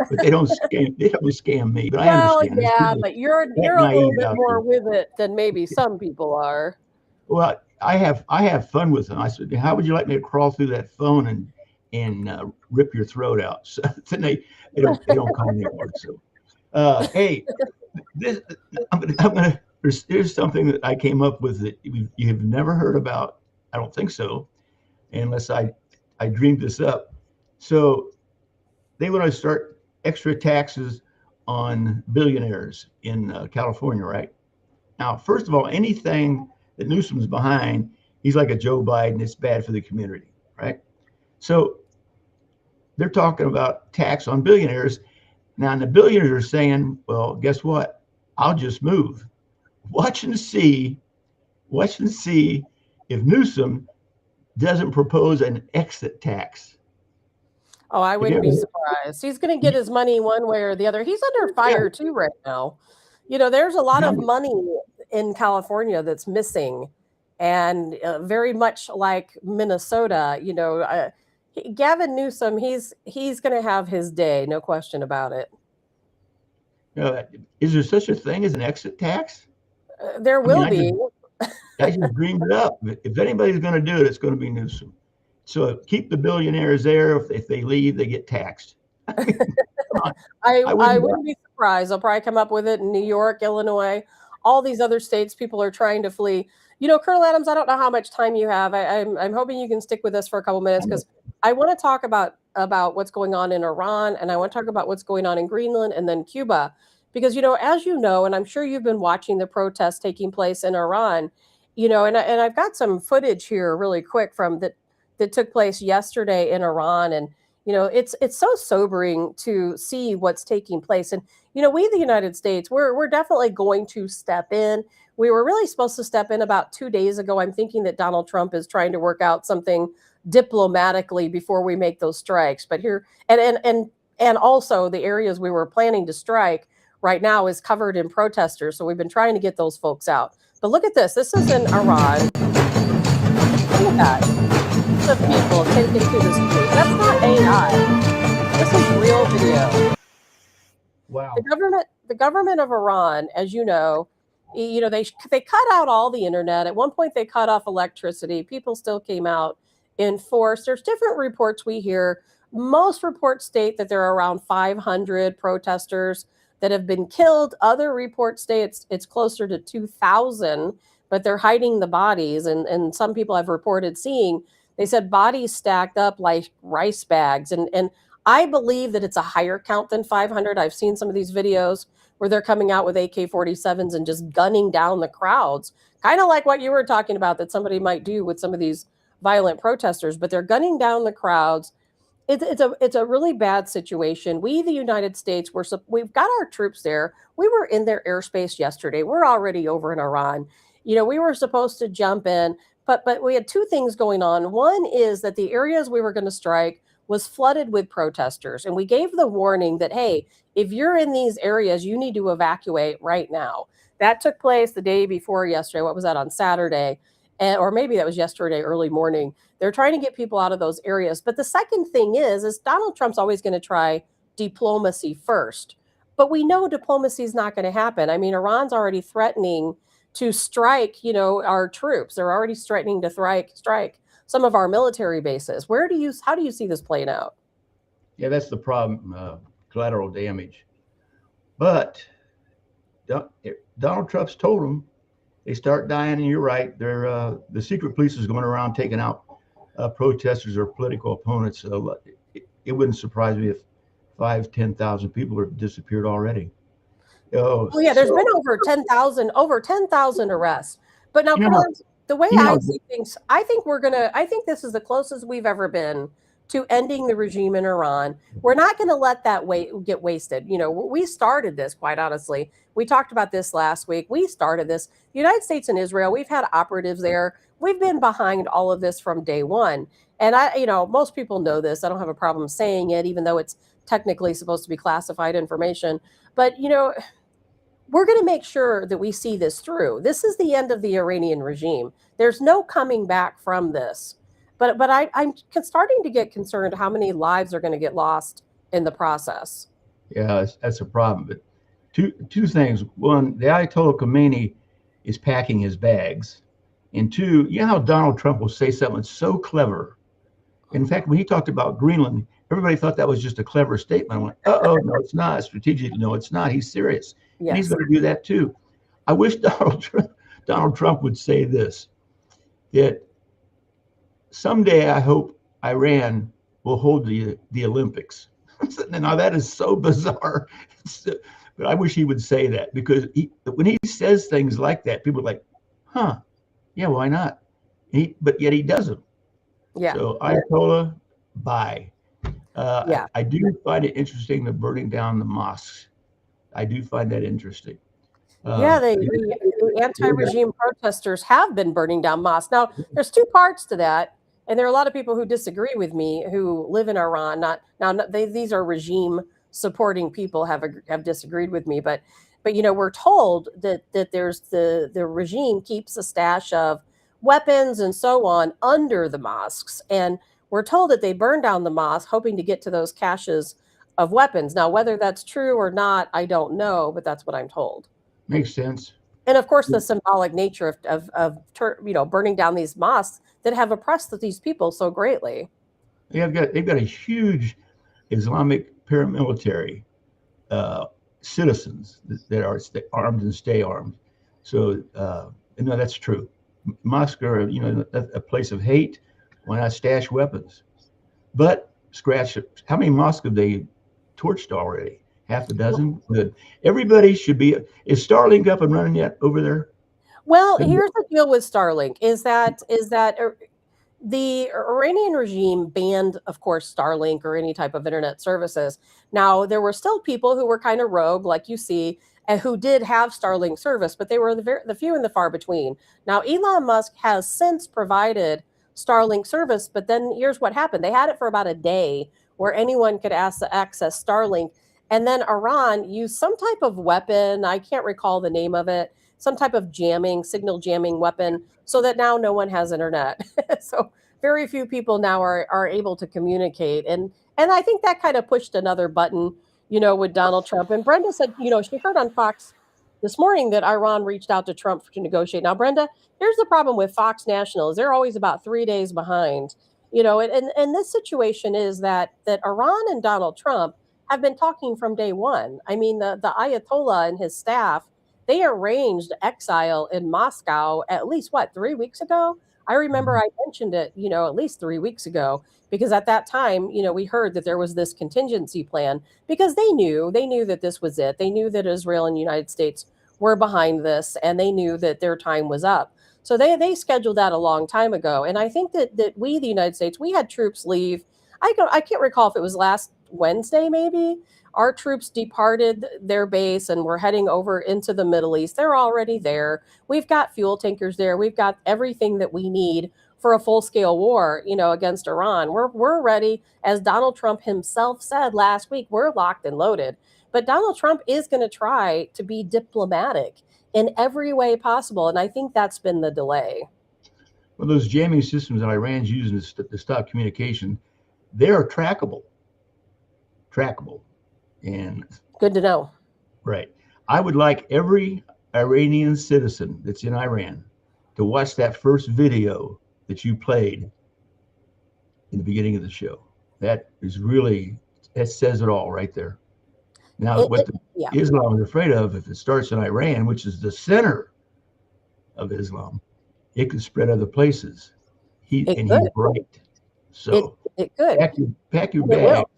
B: but they don't scam me. But I understand.
A: Yeah, but you're a little bit more with it than maybe some people are.
B: Well, I have fun with them. I said, how would you like me to crawl through that phone and rip your throat out? So then they don't call me anymore. So, hey, here's something that I came up with that you have never heard about. I don't think so, unless I dreamed this up. So they want to start extra taxes on billionaires in California, right? Now, first of all, anything that Newsom's behind, he's like a Joe Biden. It's bad for the community, right? So they're talking about tax on billionaires. Now, and the billionaires are saying, well, guess what? I'll just move. Watch and see if Newsom doesn't propose an exit tax.
A: Oh, I wouldn't be surprised. He's going to get his money one way or the other. He's under fire too right now. There's a lot of money in California that's missing, and very much like Minnesota. Gavin Newsom, he's going to have his day, no question about it.
B: Is there such a thing as an exit tax?
A: There will be.
B: I just dreamed it up. If anybody's going to do it, it's going to be Newsom. So keep the billionaires there. If they leave, they get taxed.
A: I wouldn't be surprised. They'll probably come up with it in New York, Illinois, all these other states. People are trying to flee. Colonel Adams, I don't know how much time you have. I'm hoping you can stick with us for a couple minutes, because I want to talk about what's going on in Iran, and I want to talk about what's going on in Greenland and then Cuba. Because, as you know, and I'm sure you've been watching the protests taking place in Iran, and I've got some footage here really quick from that took place yesterday in Iran. And, it's so sobering to see what's taking place. And, we, the United States, we're definitely going to step in. We were really supposed to step in about 2 days ago. I'm thinking that Donald Trump is trying to work out something diplomatically before we make those strikes. But here, and also the areas we were planning to strike right now is covered in protesters. So we've been trying to get those folks out. But look at this. This is in Iran. Look at that. Of people taken to the street. That's not AI. This is real video.
B: Wow.
A: The government of Iran, as you know, they cut out all the internet. At one point, they cut off electricity. People still came out in force. There's different reports we hear. Most reports state that there are around 500 protesters that have been killed. Other reports say it's closer to 2,000, but they're hiding the bodies. And some people have reported seeing, they said bodies stacked up like rice bags. And I believe that it's a higher count than 500. I've seen some of these videos where they're coming out with AK-47s and just gunning down the crowds, kind of like what you were talking about that somebody might do with some of these violent protesters, but they're gunning down the crowds. It's a really bad situation. We, the United States, we've got our troops there. We were in their airspace yesterday. We're already over in Iran. We were supposed to jump in, but we had two things going on. One is that the areas we were going to strike was flooded with protesters, and we gave the warning that, hey, if you're in these areas, you need to evacuate right now. That took place the day before yesterday. What was that, on Saturday? Or maybe that was yesterday early morning. They're trying to get people out of those areas. But the second thing is Donald Trump's always going to try diplomacy first. But we know diplomacy is not going to happen. I mean, Iran's already threatening to strike, our troops. They're already threatening to strike some of our military bases. How do you see this playing out?
B: Yeah, that's the problem, collateral damage. But Donald Trump's told them they start dying, and you're right. They're the secret police is going around taking out protesters or political opponents. It wouldn't surprise me if 10,000 people have disappeared already.
A: Oh yeah, there's been over 10,000 arrests. But now, the way I see things, I think this is the closest we've ever been to ending the regime in Iran. We're not going to let that get wasted. We started this, quite honestly. We talked about this last week. We started this. The United States and Israel, we've had operatives there. We've been behind all of this from day one. And most people know this. I don't have a problem saying it, even though it's technically supposed to be classified information. But, we're going to make sure that we see this through. This is the end of the Iranian regime. There's no coming back from this. But I'm starting to get concerned how many lives are going to get lost in the process.
B: Yeah, that's a problem. But two things. One, the Ayatollah Khomeini is packing his bags. And two, how Donald Trump will say something so clever. In fact, when he talked about Greenland, everybody thought that was just a clever statement. I went, no, it's not. Strategically, no, it's not. He's serious. Yes. And he's going to do that too. I wish Donald Trump would say this, that someday I hope Iran will hold the Olympics. Now that is so bizarre. But I wish he would say that, because when he says things like that, people are like, yeah, why not? But yet he doesn't.
A: Yeah.
B: So Ayatollah, bye. I do find it interesting, the burning down the mosques. I do find that interesting.
A: The anti-regime protesters have been burning down mosques. Now, there's two parts to that, and there are a lot of people who disagree with me who live in Iran. These are regime-supporting people have disagreed with me, but we're told that there's the regime keeps a stash of weapons and so on under the mosques, and we're told that they burn down the mosque hoping to get to those caches of weapons. Now, whether that's true or not, I don't know, but that's what I'm told.
B: Makes sense.
A: And of course, the symbolic nature of burning down these mosques that have oppressed these people so greatly.
B: They've got a huge Islamic paramilitary citizens that are armed and stay armed. So no, that's true. Mosques are a place of hate. Why not stash weapons? But how many mosques have they torched already? Half a dozen? Good. Everybody should be. Is Starlink up and running yet over there?
A: Well, here's the deal with Starlink is that the Iranian regime banned, of course, Starlink or any type of internet services. Now, there were still people who were kind of rogue, like you see, and who did have Starlink service, but they were the few and the far between. Now, Elon Musk has since provided Starlink service, but then here's what happened. They had it for about a day where anyone could access Starlink. And then Iran used some type of weapon, I can't recall the name of it, some type of signal jamming weapon, so that now no one has internet. So very few people now are able to communicate. And I think that kind of pushed another button, with Donald Trump. And Brenda said, she heard on Fox this morning that Iran reached out to Trump to negotiate. Now, Brenda, here's the problem with Fox National is they're always about 3 days behind, and this situation is that Iran and Donald Trump have been talking from day one. I mean, the Ayatollah and his staff, they arranged exile in Moscow at least, what, 3 weeks ago? I remember I mentioned it, at least 3 weeks ago, because at that time, we heard that there was this contingency plan because they knew that this was it. They knew that Israel and the United States were behind this, and they knew that their time was up. So they scheduled that a long time ago. And I think that we, the United States, we had troops leave. I can't recall if it was last Wednesday, maybe. Our troops departed their base and were heading over into the Middle East. They're already there. We've got fuel tankers there. We've got everything that we need for a full-scale war, against Iran. We're ready. As Donald Trump himself said last week, we're locked and loaded. But Donald Trump is going to try to be diplomatic in every way possible. And I think that's been the delay.
B: Well, those jamming systems that Iran's using to stop communication, they are trackable. And
A: good to know.
B: Right. I would like every Iranian citizen that's in Iran to watch that first video that you played in the beginning of the show. That says it all right there. Now, Islam is afraid of, if it starts in Iran, which is the center of Islam, it could spread other places. He's right. So
A: it could.
B: Pack your bags.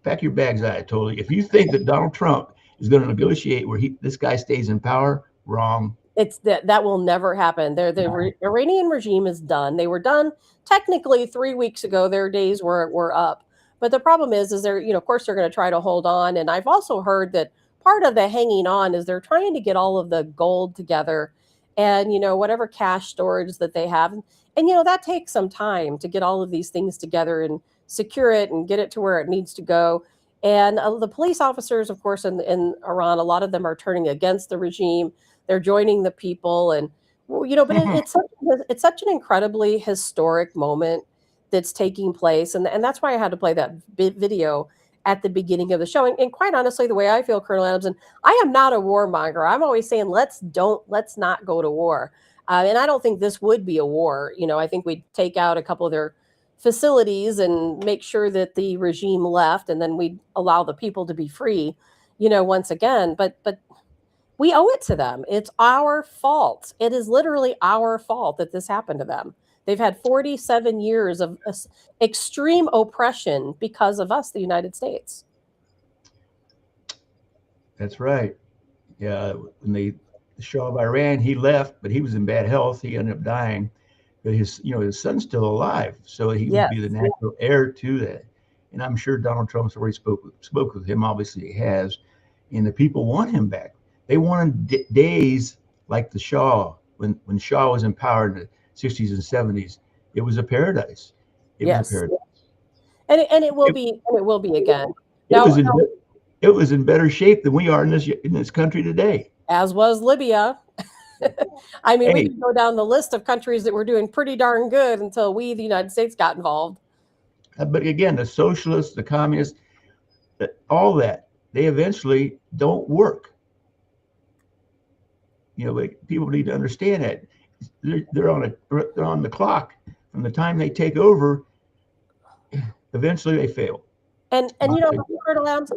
B: Pack your bags, Ayatollah. If you think that Donald Trump is going to negotiate where this guy stays in power, wrong.
A: It's that will never happen. The Iranian regime is done. They were done technically 3 weeks ago. Their days were up. But the problem is they're, of course, they're going to try to hold on. And I've also heard that part of the hanging on is they're trying to get all of the gold together and, whatever cash storage that they have. And, that takes some time to get all of these things together and secure it and get it to where it needs to go. And the police officers, of course, in Iran, a lot of them are turning against the regime. They're joining the people. And, but it's such an incredibly historic moment that's taking place. And that's why I had to play that video at the beginning of the show. And quite honestly, the way I feel, Colonel Adams, and I am not a warmonger. I'm always saying, let's not go to war. And I don't think this would be a war. I think we'd take out a couple of their facilities and make sure that the regime left, and then we'd allow the people to be free, once again. But we owe it to them. It's our fault. It is literally our fault that this happened to them. They've had 47 years of extreme oppression because of us, the United States.
B: That's right. Yeah, when the Shah of Iran, he left, but he was in bad health. He ended up dying. But his son's still alive, so he would be the natural heir to that. And I'm sure Donald Trump's already spoke with him. Obviously, he has, and the people want him back. They want him days like the Shah, when Shah was in power in the 60s and 70s. It was a paradise. It was a paradise.
A: And it will be again.
B: It was in better shape than we are in this country today.
A: As was Libya. I mean, we can go down the list of countries that were doing pretty darn good until we, the United States, got involved.
B: But again, the socialists, the communists, all that, they eventually don't work. But people need to understand that they're on the clock. From the time they take over, eventually they fail.
A: And Colonel Adams,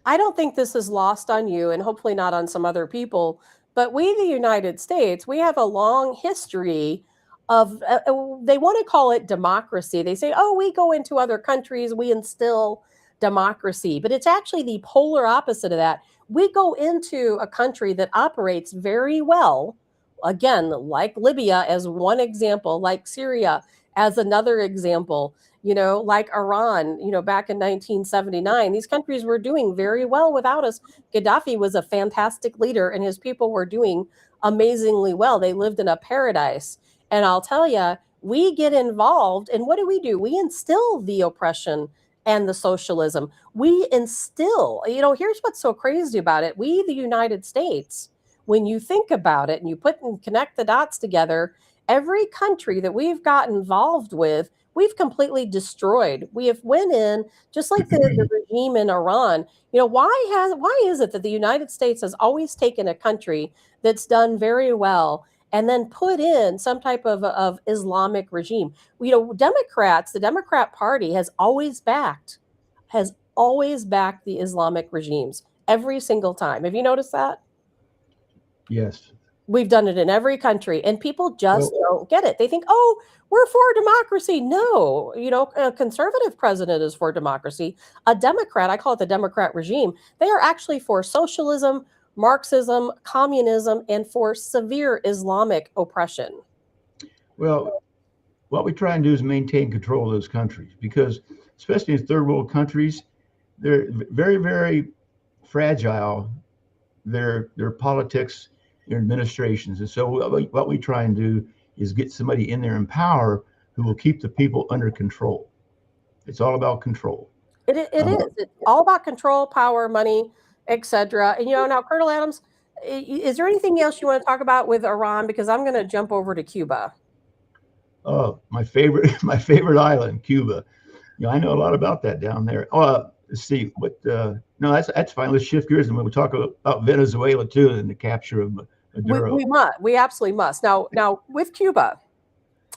A: I don't think this is lost on you, and hopefully not on some other people. But we, the United States, we have a long history of, they want to call it democracy. They say, we go into other countries, we instill democracy. But it's actually the polar opposite of that. We go into a country that operates very well, again, like Libya as one example, like Syria as another example, like Iran, back in 1979. These countries were doing very well without us. Gaddafi was a fantastic leader, and his people were doing amazingly well. They lived in a paradise. And I'll tell you, we get involved, and what do? We instill the oppression and the socialism. We instill, here's what's so crazy about it. We, the United States, when you think about it and you connect the dots together, every country that we've got involved with, we've completely destroyed. We have went in, just like the regime in Iran. Why is it that the United States has always taken a country that's done very well and then put in some type of Islamic regime? The Democrat Party has always backed always backed the Islamic regimes every single time. Have you noticed that?
B: Yes.
A: We've done it in every country, and people just don't get it. They think, oh, we're for democracy. No, a conservative president is for democracy. A Democrat, I call it the Democrat regime, they are actually for socialism, Marxism, communism, and for severe Islamic oppression.
B: Well, what we try and do is maintain control of those countries, because especially in third world countries, they're very, very fragile, their politics, their administrations. And so what we try and do is get somebody in there in power who will keep the people under control. It's all about control.
A: It is. It's all about control, power, money, etc. And now, Colonel Adams, is there anything else you want to talk about with Iran? Because I'm going to jump over to Cuba.
B: Oh, my favorite island, Cuba. I know a lot about that down there. Let's see what. No, that's fine. Let's shift gears and we'll talk about Venezuela too, and the capture of Maduro.
A: We absolutely must. Now with Cuba,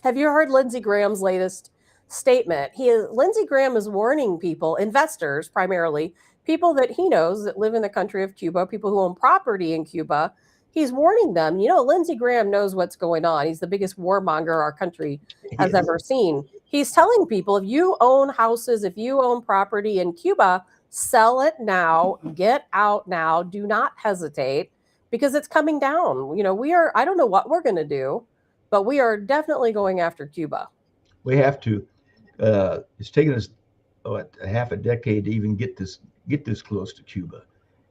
A: have you heard Lindsey Graham's latest statement? Lindsey Graham is warning people, investors primarily, people that he knows that live in the country of Cuba, people who own property in Cuba. He's warning them. Lindsey Graham knows what's going on. He's the biggest warmonger our country has ever seen. He's telling people, if you own houses, if you own property in Cuba, sell it now, get out now, do not hesitate, because it's coming down. I don't know what we're going to do, but we are definitely going after Cuba.
B: We have to. It's taken us a half a decade to even get this close to Cuba.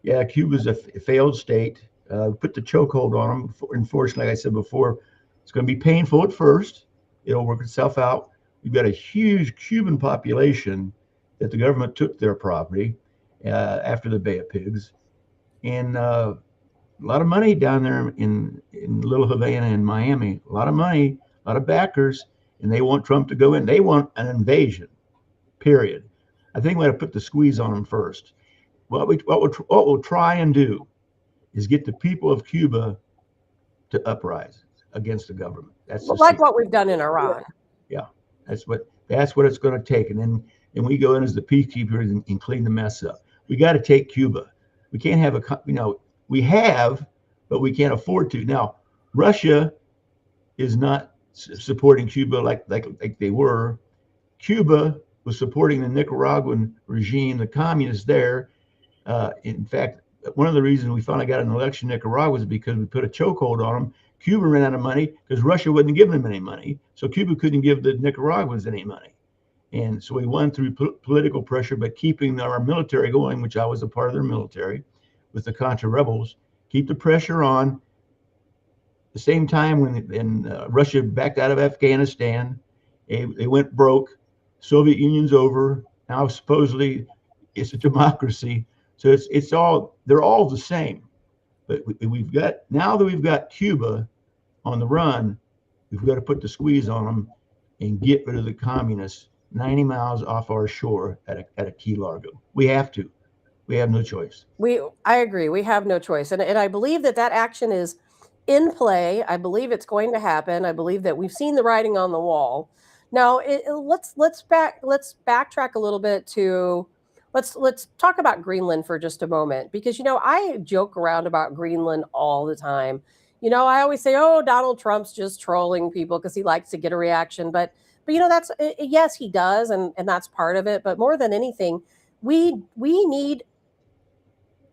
B: Yeah, Cuba's a failed state. Put the chokehold on them. Unfortunately, like I said before, it's going to be painful at first. It'll work itself out. We've got a huge Cuban population that the government took their property after the Bay of Pigs, and a lot of money down there in Little Havana and Miami. A lot of money, a lot of backers, and they want Trump to go in. They want an invasion. Period. I think we got to put the squeeze on them first. What we'll try and do is get the people of Cuba to uprise against the government. That's
A: like what we've done in Iran.
B: Yeah, that's what it's going to take. And then we go in as the peacekeepers and clean the mess up. We got to take Cuba. We can't have we have, but we can't afford to. Now, Russia is not supporting Cuba like they were. Cuba was supporting the Nicaraguan regime, the communists there. In fact, one of the reasons we finally got an election in Nicaragua was because we put a chokehold on them. Cuba ran out of money because Russia wouldn't give them any money. So Cuba couldn't give the Nicaraguans any money. And so we won through political pressure, but keeping our military going, which I was a part of their military with the Contra rebels, keep the pressure on. The same time when Russia backed out of Afghanistan, they went broke. Soviet Union's over. Now supposedly it's a democracy. So they're all the same. But now that we've got Cuba on the run, we've got to put the squeeze on them and get rid of the communists 90 miles off our shore at a Key Largo. We have to. We have no choice.
A: I agree. We have no choice. And I believe that action is in play. I believe it's going to happen. I believe that we've seen the writing on the wall. Now, let's backtrack a little bit to let's talk about Greenland for just a moment, because I joke around about Greenland all the time. I always say, "Oh, Donald Trump's just trolling people because he likes to get a reaction." But that's yes, he does, and that's part of it. But more than anything, we need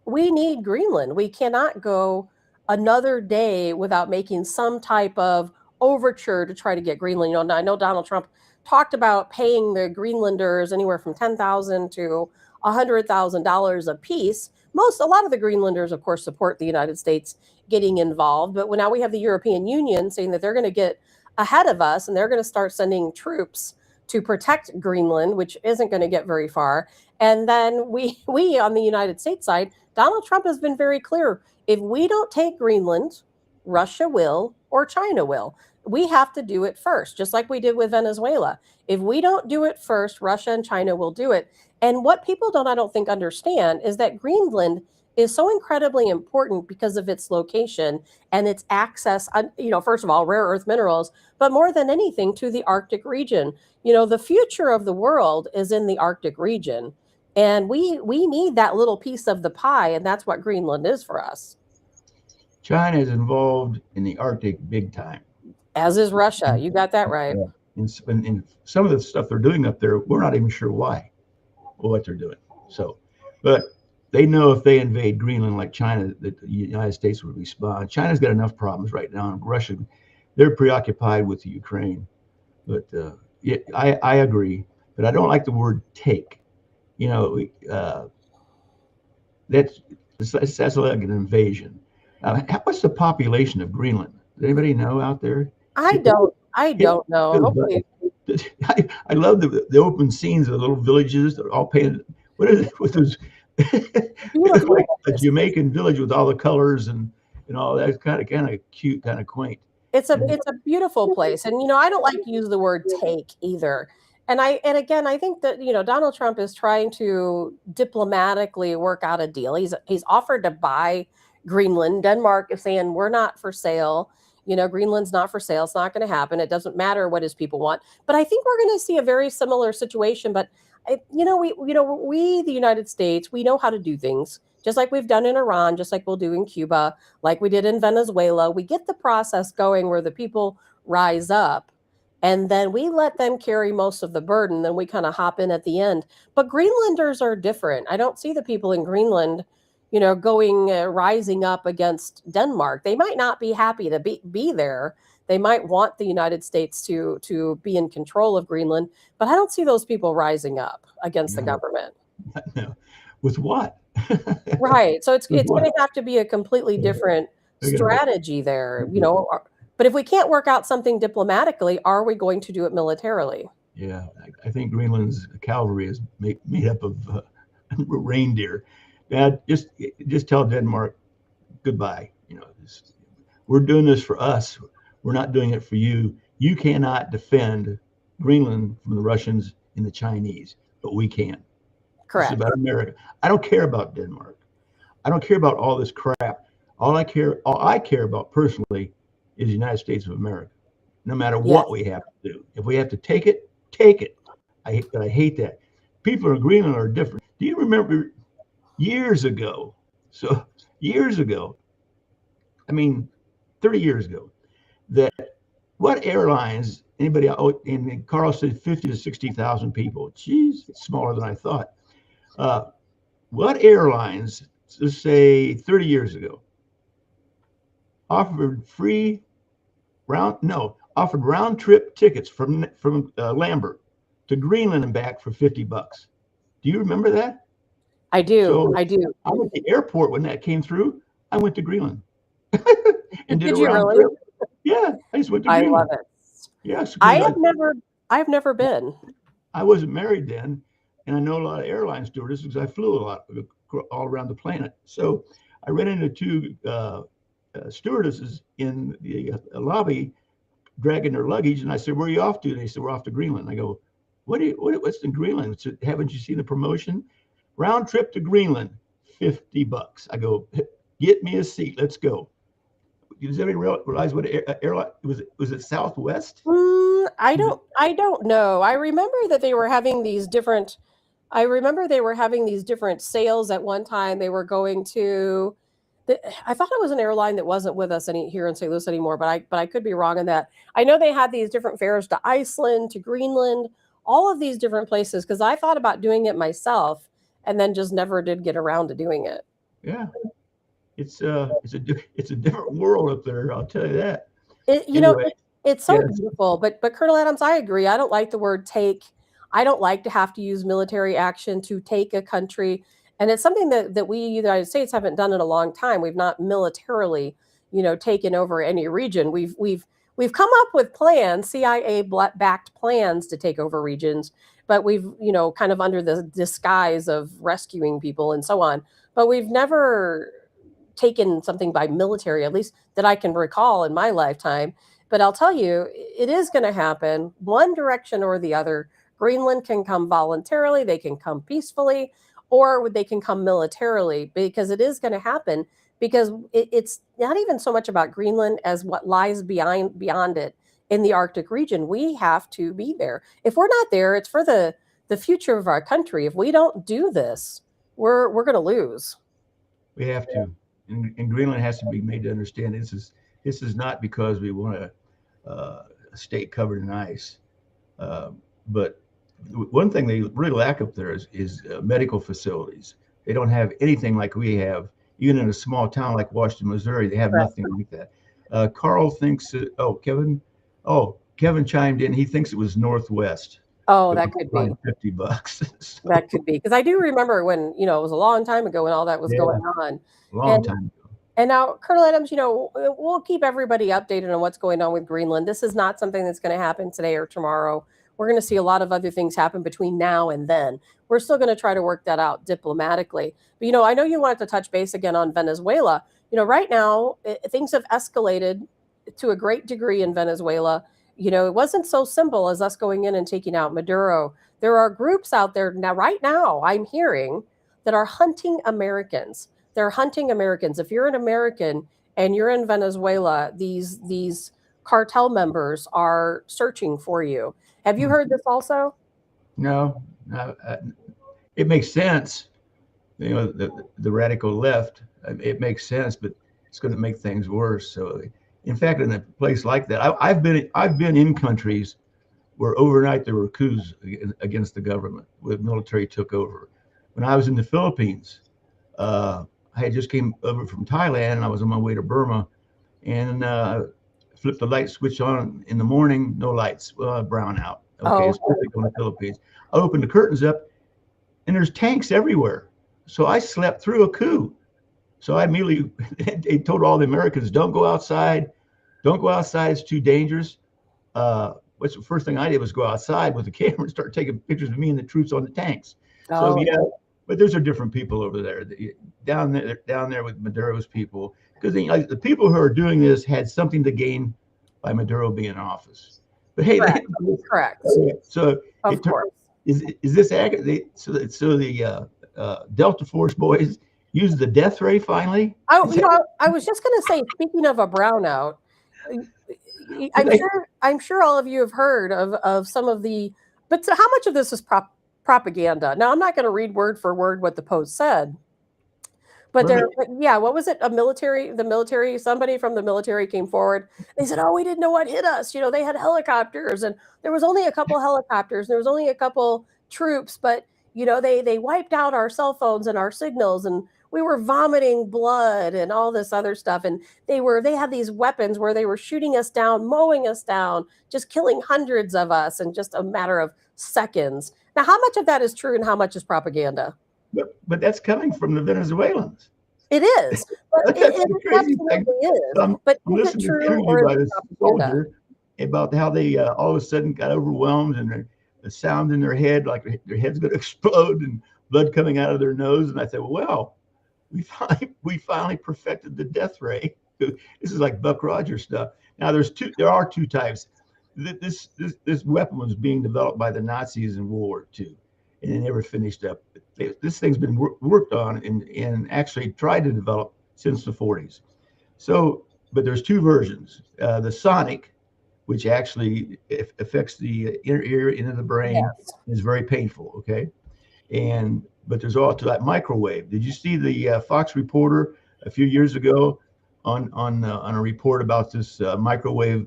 A: Greenland. We cannot go another day without making some type of overture to try to get Greenland. I know Donald Trump talked about paying the Greenlanders anywhere from $10,000 to $100,000 a piece. A lot of the Greenlanders, of course, support the United States getting involved. But now we have the European Union saying that they're going to get ahead of us and they're going to start sending troops to protect Greenland, which isn't going to get very far. And then we on the United States side, Donald Trump has been very clear. If we don't take Greenland, Russia will or China will. We have to do it first, just like we did with Venezuela. If we don't do it first, Russia and China will do it. And what people I don't think understand is that Greenland is so incredibly important because of its location and its access, first of all, rare earth minerals, but more than anything to the Arctic region. The future of the world is in the Arctic region. And we need that little piece of the pie, and that's what Greenland is for us.
B: China is involved in the Arctic big time.
A: As is Russia. You got that right.
B: And some of the stuff they're doing up there, we're not even sure why or what they're doing. So, but they know if they invade Greenland like China, that the United States would respond. China's got enough problems right now. And Russia, they're preoccupied with the Ukraine. But yeah, I agree. But I don't like the word take. You know, that's like an invasion. What's the population of Greenland? Does anybody know out there?
A: I don't know. Hopefully.
B: I love the open scenes of the little villages. They're all painted. What is it with those? It's like a Jamaican village with all the colors and all that. Kind of cute, kind of quaint.
A: It's a beautiful place, and I don't like to use the word take either. And again, I think that Donald Trump is trying to diplomatically work out a deal. He's offered to buy Greenland. Denmark is saying we're not for sale. Greenland's not for sale. It's not going to happen. It doesn't matter what his people want. But I think we're going to see a very similar situation. But we, the United States, we know how to do things, just like we've done in Iran, just like we'll do in Cuba, like we did in Venezuela. We get the process going where the people rise up, and then we let them carry most of the burden. Then we kind of hop in at the end. But Greenlanders are different. I don't see the people in Greenland rising up against Denmark. They might not be happy to be there. They might want the United States to be in control of Greenland, but I don't see those people rising up against the government.
B: No. With what?
A: Right. So it's going to have to be a completely different strategy there, But if we can't work out something diplomatically, are we going to do it militarily?
B: Yeah, I think Greenland's cavalry is made up of reindeer. Dad, just tell Denmark goodbye. We're doing this for us. We're not doing it for you. You cannot defend Greenland from the Russians and the Chinese, but we can.
A: Correct.
B: It's about America. I don't care about Denmark. I don't care about all this crap. All I care about personally is the United States of America. No matter what we have to do. If we have to take it, take it. But I hate that. People in Greenland are different. Do you remember years ago, I mean, 30 years ago, that what airlines, anybody out in Carl said 50 to 60,000 people. Geez, it's smaller than I thought. What airlines, let's say 30 years ago, offered round trip tickets from Lambert to Greenland and back for $50? Do you remember that?
A: I do.
B: So
A: I do.
B: I went to the airport when that came through. I went to Greenland. And
A: did you really?
B: Trip. Yeah, I just went to Greenland.
A: I love it.
B: Yes.
A: I've never been.
B: I wasn't married then, and I know a lot of airline stewardesses because I flew a lot all around the planet. So I ran into two stewardesses in the lobby dragging their luggage, and I said, "Where are you off to?" And they said, "We're off to Greenland." I go, "What's in Greenland?" Said, "Haven't you seen the promotion? Round trip to Greenland, $50." I go, "Get me a seat. Let's go." Does anybody realize what airline was it? Southwest?
A: I don't know. I remember that they were having these different. I remember they were having these different sales at one time. They were going to. I thought it was an airline that wasn't with us here in St. Louis anymore, but I could be wrong on that. I know they had these different fares to Iceland, to Greenland, all of these different places, because I thought about doing it myself and then just never did get around to doing it.
B: Yeah. It's a different world up there. I'll tell you that.
A: It's so beautiful. But Colonel Adams, I agree. I don't like the word take. I don't like to have to use military action to take a country, and it's something that we, the United States, haven't done in a long time. We've not militarily, taken over any region. We've come up with plans, CIA-backed plans to take over regions, but we've kind of under the disguise of rescuing people and so on. But we've never taken something by military, at least that I can recall in my lifetime. But I'll tell you, it is going to happen one direction or the other. Greenland can come voluntarily, they can come peacefully, or they can come militarily, because it is going to happen, because it's not even so much about Greenland as what lies beyond it in the Arctic region. We have to be there. If we're not there, it's for the the future of our country. If we don't do this, we're going to lose.
B: We have to, and Greenland has to be made to understand this is not because we want a state covered in ice, but one thing they really lack up there is medical facilities. They don't have anything like we have. Even in a small town like Washington, Missouri, they have nothing like that. Carl thinks, Kevin chimed in. He thinks it was Northwest.
A: Oh, that could be
B: $50. So,
A: that could be, because I do remember when, it was a long time ago when all that was going on.
B: Long time ago.
A: And now, Colonel Adams, we'll keep everybody updated on what's going on with Greenland. This is not something that's going to happen today or tomorrow. We're going to see a lot of other things happen between now and then. We're still going to try to work that out diplomatically. But, I know you wanted to touch base again on Venezuela. Right now, things have escalated to a great degree in Venezuela. It wasn't so simple as us going in and taking out Maduro. There are groups out there now, right now, I'm hearing, that are hunting Americans. They're hunting Americans. If you're an American and you're in Venezuela, these cartel members are searching for you. Have you heard this also?
B: No, it makes sense. The radical left, it makes sense, but it's going to make things worse. So, in fact, in a place like that, I've been in countries where overnight there were coups against the government, where the military took over. When I was in the Philippines, I had just came over from Thailand, and I was on my way to Burma, and flipped the light switch on in the morning, no lights, brown out. Okay, it's perfect in the Philippines. I opened the curtains up, and there's tanks everywhere. So I slept through a coup. So I immediately, they told all the Americans, don't go outside. Don't go outside. It's too dangerous. What's the first thing I did was go outside with the camera and start taking pictures of me and the troops on the tanks. So yeah, but those are different people over there. Down there with Maduro's people, because the people who are doing this had something to gain by Maduro being in office. But hey,
A: correct.
B: So
A: of course,
B: is this accurate? So the Delta Force boys use the death ray finally?
A: I was just going to say, speaking of a brownout, I'm sure all of you have heard of some of the, but how much of this is propaganda? Now, I'm not going to read word for word what the Post said, but what was it? Somebody from the military came forward. They said, we didn't know what hit us. They had helicopters, and there was only a couple helicopters. There was only a couple troops, but they wiped out our cell phones and our signals, and we were vomiting blood and all this other stuff. And they had these weapons where they were shooting us down, mowing us down, just killing hundreds of us in just a matter of seconds. Now, how much of that is true and how much is propaganda?
B: But that's coming from the Venezuelans.
A: It is. But
B: That's the crazy thing.
A: But
B: I'm
A: is it
B: listening to
A: true
B: an interview
A: or
B: by
A: is
B: this
A: it propaganda?
B: soldier about how they all of a sudden got overwhelmed, and the sound in their head, like their head's going to explode and blood coming out of their nose. And I said, well, we finally perfected the death ray. This is like Buck Rogers stuff. Now there are two types. This weapon was being developed by the Nazis in World War II, and it never finished up. This thing's been worked on and actually tried to develop since the 40s. So, but there's two versions. The sonic, which actually affects the inner ear into the brain, is very painful. Okay, but there's also that microwave. Did you see the Fox reporter a few years ago on a report about this microwave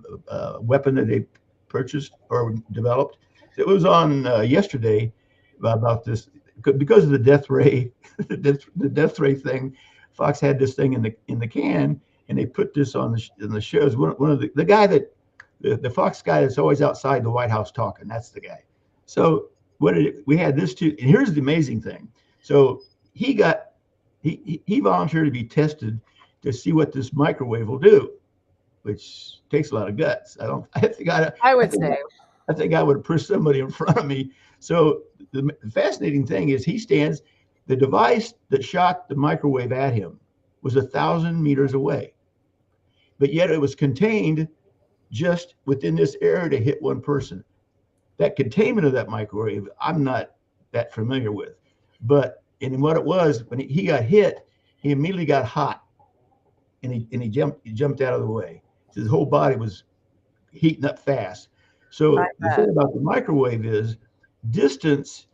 B: weapon that they purchased or developed? It was on yesterday about this because of the death ray, the death ray thing. Fox had this thing in the can, and they put this in the shows. One of the guy that the Fox guy that's always outside the White House talking. That's the guy. So we had this too, and here's the amazing thing. So he volunteered to be tested to see what this microwave will do, which takes a lot of guts. I think I would have pushed somebody in front of me. So the fascinating thing is the device that shot the microwave at him was 1,000 meters away, but yet it was contained just within this area to hit one person. That containment of that microwave, I'm not that familiar with, but in what it was, when he got hit, he immediately got hot, and he jumped out of the way. So his whole body was heating up fast. So the thing about the microwave is distance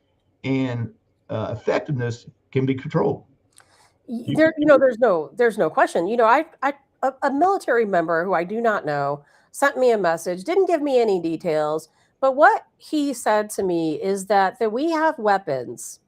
B: and effectiveness can be controlled.
A: There's no question. A military member who I do not know sent me a message, didn't give me any details, but what he said to me is that we have weapons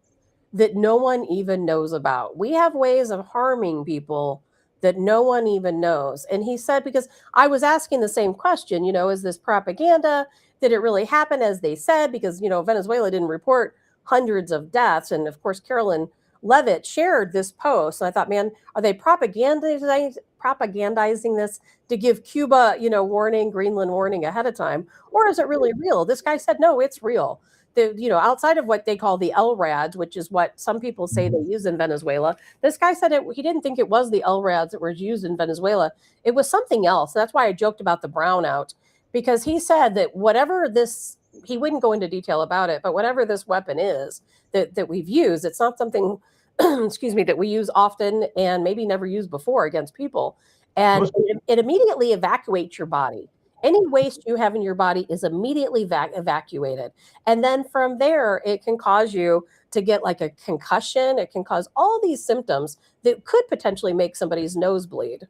A: that no one even knows about. We have ways of harming people that no one even knows. And he said, because I was asking the same question, is this propaganda? Did it really happen as they said? Because, Venezuela didn't report hundreds of deaths. And of course, Carolyn Levitt shared this post. And I thought, man, are they propagandizing this to give Cuba, warning, Greenland warning ahead of time? Or is it really real? This guy said, no, it's real. Outside of what they call the LRADs, which is what some people say they use in Venezuela, this guy said he didn't think it was the LRADs that were used in Venezuela. It was something else. That's why I joked about the brownout, because he said that whatever this, he wouldn't go into detail about it, but whatever this weapon is that we've used, it's not something, excuse me, that we use often and maybe never used before against people. And it immediately evacuates your body. Any waste you have in your body is immediately evacuated. And then from there, it can cause you to get like a concussion. It can cause all these symptoms that could potentially make somebody's nose bleed.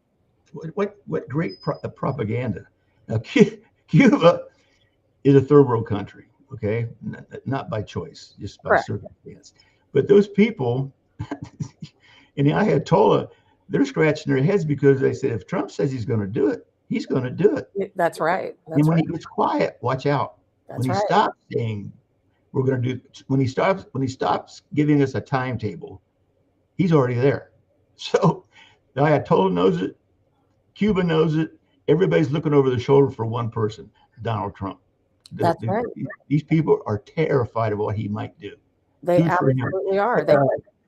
B: What great propaganda. Now, Cuba is a third world country, okay? Not by choice, just by circumstance. But those people in the Ayatollah, they're scratching their heads because they said, if Trump says he's going to do it, he's going to do it.
A: That's right.
B: And when he gets quiet, watch out. When he stops saying we're going to do, when he stops giving us a timetable, he's already there. So the Ayatollah knows it. Cuba knows it. Everybody's looking over the shoulder for one person, Donald Trump.
A: That's right.
B: These people are terrified of what he might do.
A: They absolutely are.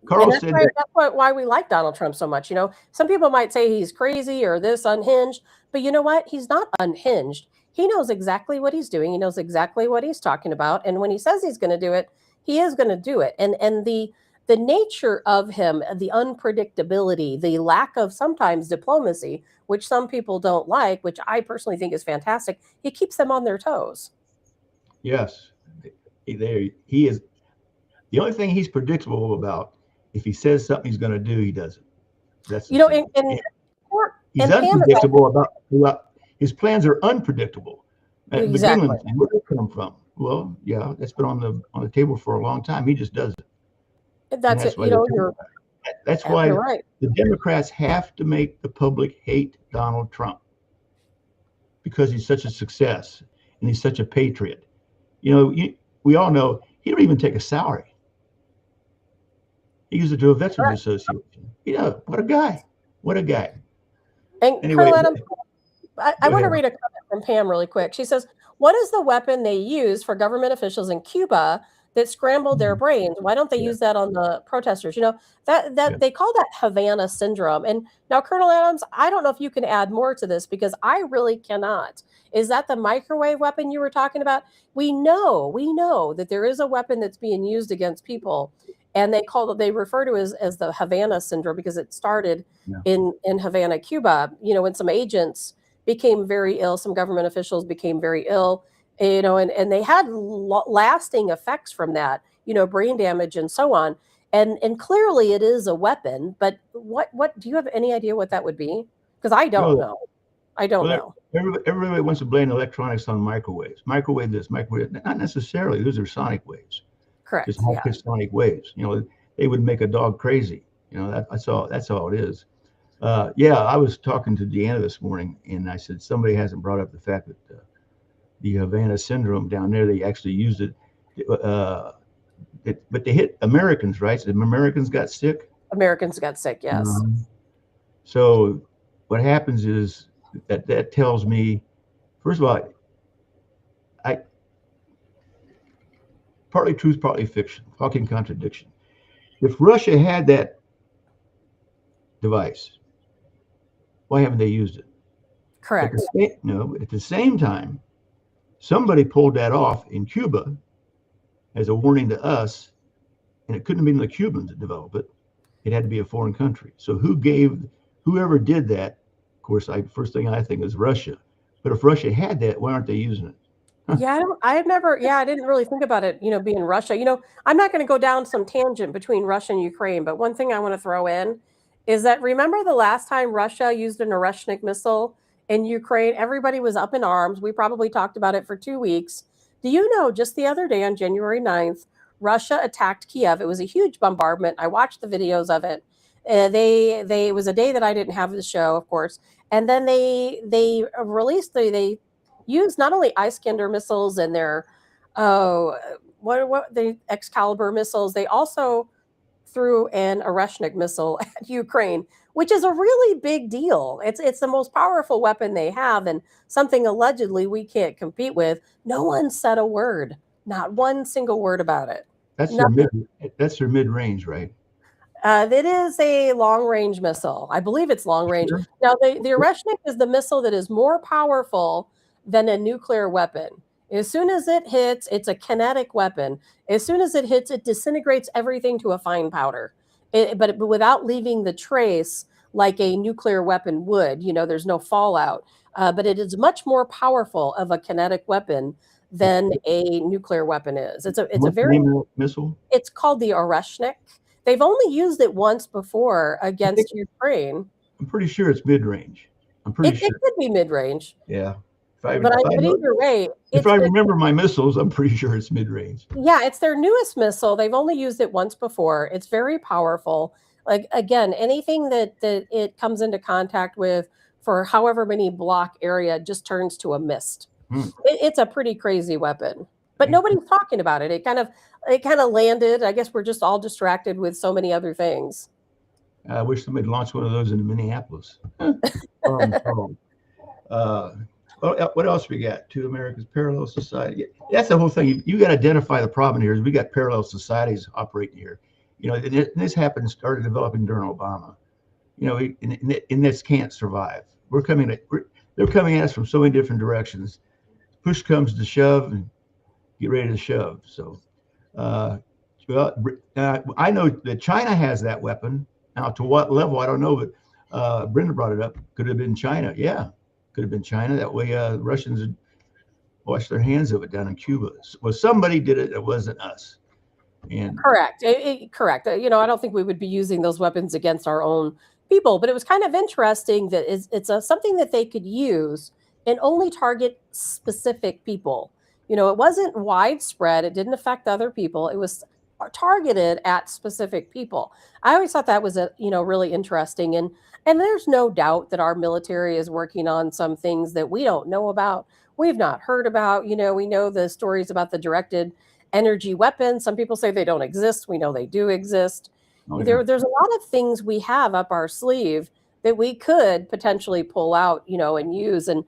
B: Carl
A: said that's why we like Donald Trump so much. Some people might say he's crazy or this unhinged, but you know what? He's not unhinged. He knows exactly what he's doing. He knows exactly what he's talking about. And when he says he's going to do it, he is going to do it. And the nature of him, the unpredictability, the lack of sometimes diplomacy, which some people don't like, which I personally think is fantastic, he keeps them on their toes.
B: Yes. He is. The only thing he's predictable about, if he says something he's going to do, he does it. That's he's unpredictable about his plans are unpredictable.
A: Exactly.
B: Where did it come from? Well, yeah, that's been on the table for a long time. He just does it.
A: That's it.
B: That's why the Democrats have to make the public hate Donald Trump, because he's such a success and he's such a patriot. We all know he don't even take a salary. He gives it to a veterans association. What a guy. What a guy.
A: And
B: anyway,
A: Colonel Adams, I want to read a comment from Pam really quick. She says, what is the weapon they use for government officials in Cuba that scrambled their brains? Why don't they use that on the protesters? They call that Havana syndrome. And now, Colonel Adams, I don't know if you can add more to this, because I really cannot. Is that the microwave weapon you were talking about? We know that there is a weapon that's being used against people, and they refer to it as the Havana syndrome, because it started in Havana, Cuba. When some agents became very ill, some government officials became very ill, and they had lasting effects from that, brain damage and so on. And clearly it is a weapon, but what do you have any idea what that would be? Because I don't know. I don't know.
B: Everybody wants to blame electronics on microwaves. Microwave this, microwave. Not necessarily. Those are sonic waves.
A: Correct.
B: Just high-pitched sonic waves. They would make a dog crazy. That's all it is. I was talking to Deanna this morning, and I said, somebody hasn't brought up the fact that the Havana syndrome down there, they actually used it, but they hit Americans, right? So Americans got sick.
A: Americans got sick, yes.
B: So what happens is that tells me, first of all, partly truth, partly fiction, fucking contradiction. If Russia had that device, why haven't they used it?
A: Correct.
B: But at the same time, somebody pulled that off in Cuba as a warning to us, and it couldn't have been the Cubans that developed it. It had to be a foreign country. So whoever did that, of course, first thing I think is Russia. But if Russia had that, why aren't they using it?
A: Yeah, I didn't really think about it, being Russia. I'm not going to go down some tangent between Russia and Ukraine, but one thing I want to throw in is that remember the last time Russia used an Oreshnik missile in Ukraine? Everybody was up in arms. We probably talked about it for 2 weeks. Do you know just the other day on January 9th, Russia attacked Kiev? It was a huge bombardment. I watched the videos of it. It was a day that I didn't have the show, of course. And then they released they use not only Iskander missiles and their what the Excalibur missiles, they also threw an Oreshnik missile at Ukraine, which is a really big deal. It's the most powerful weapon they have, and something allegedly we can't compete with. No one said a word, not one single word about it.
B: That's their mid range, right?
A: It is a long-range missile. I believe it's long-range.
B: Sure.
A: Now, the Oreshnik is the missile that is more powerful than a nuclear weapon. As soon as it hits, it's a kinetic weapon. As soon as it hits, it disintegrates everything to a fine powder, but without leaving the trace like a nuclear weapon would. There's no fallout. But it is much more powerful of a kinetic weapon than a nuclear weapon is. It's a very
B: missile.
A: It's called the Oreshnik. They've only used it once before against Ukraine.
B: I'm pretty sure it's mid range. I'm pretty sure
A: It could be mid range.
B: Yeah.
A: But either way,
B: if I remember my missiles, I'm pretty sure it's mid range.
A: Yeah, it's their newest missile. They've only used it once before. It's very powerful. Like again, anything that it comes into contact with for however many block area just turns to a mist. It's a pretty crazy weapon, but nobody's talking about it. It kind of landed. I guess we're just all distracted with so many other things.
B: I wish somebody launched one of those in Minneapolis. What else we got? Two Americas, parallel society. That's the whole thing. You got to identify the problem here. Is we got parallel societies operating here. And this started developing during Obama. And this can't survive. They're coming at us from so many different directions. Push comes to shove, and get ready to shove. So, I know that China has that weapon. Now, to what level, I don't know, but Brenda brought it up. Could have been China. Yeah, could have been China. That way, the Russians would wash their hands of it down in Cuba. Well, somebody did it. It wasn't us. And
A: correct. Correct. I don't think we would be using those weapons against our own people, but it was kind of interesting that it's something that they could use and only target specific people. It wasn't widespread. It didn't affect other people. It was targeted at specific people. I always thought that was really interesting. And there's no doubt that our military is working on some things that we don't know about. We've not heard about. We know the stories about the directed energy weapons. Some people say they don't exist. We know they do exist. Oh, yeah. There's a lot of things we have up our sleeve that we could potentially pull out, and use. And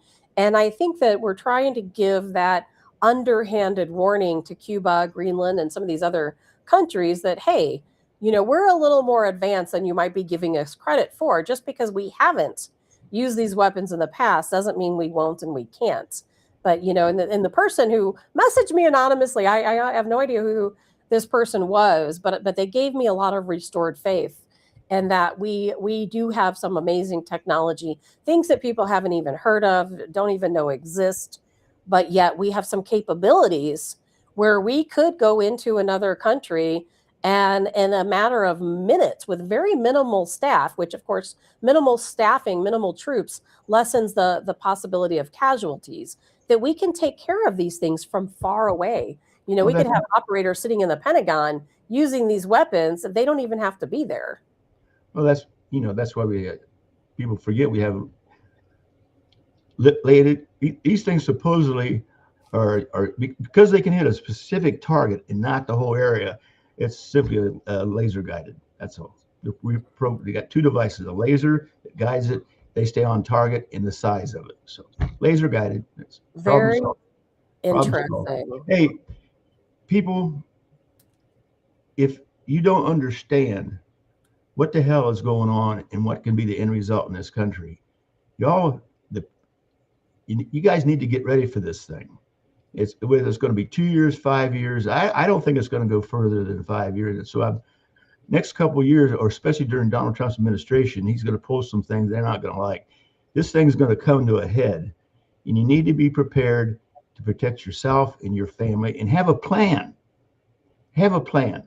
A: I think that we're trying to give that underhanded warning to Cuba, Greenland, and some of these other countries that, hey, we're a little more advanced than you might be giving us credit for. Just because we haven't used these weapons in the past doesn't mean we won't and we can't. But, and the person who messaged me anonymously, I have no idea who this person was, but they gave me a lot of restored faith, and that we do have some amazing technology, things that people haven't even heard of, don't even know exist, but yet we have some capabilities where we could go into another country and in a matter of minutes with very minimal staff, which of course, minimal staffing, minimal troops lessens the possibility of casualties, that we can take care of these things from far away. We could have operators sitting in the Pentagon using these weapons. They don't even have to be there.
B: Well, that's why people forget we have these things supposedly are because they can hit a specific target and not the whole area. It's simply laser guided. That's all. They got two devices: a laser that guides it. They stay on target in the size of it. So laser guided. It's
A: very interesting.
B: Hey, people, if you don't understand what the hell is going on and what can be the end result in this country, you guys need to get ready for this thing. Whether it's going to be 2 years, 5 years. I don't think it's going to go further than 5 years. So next couple of years, or especially during Donald Trump's administration, he's going to pull some things they're not going to like. This thing's going to come to a head, and you need to be prepared to protect yourself and your family, and have a plan. Have a plan.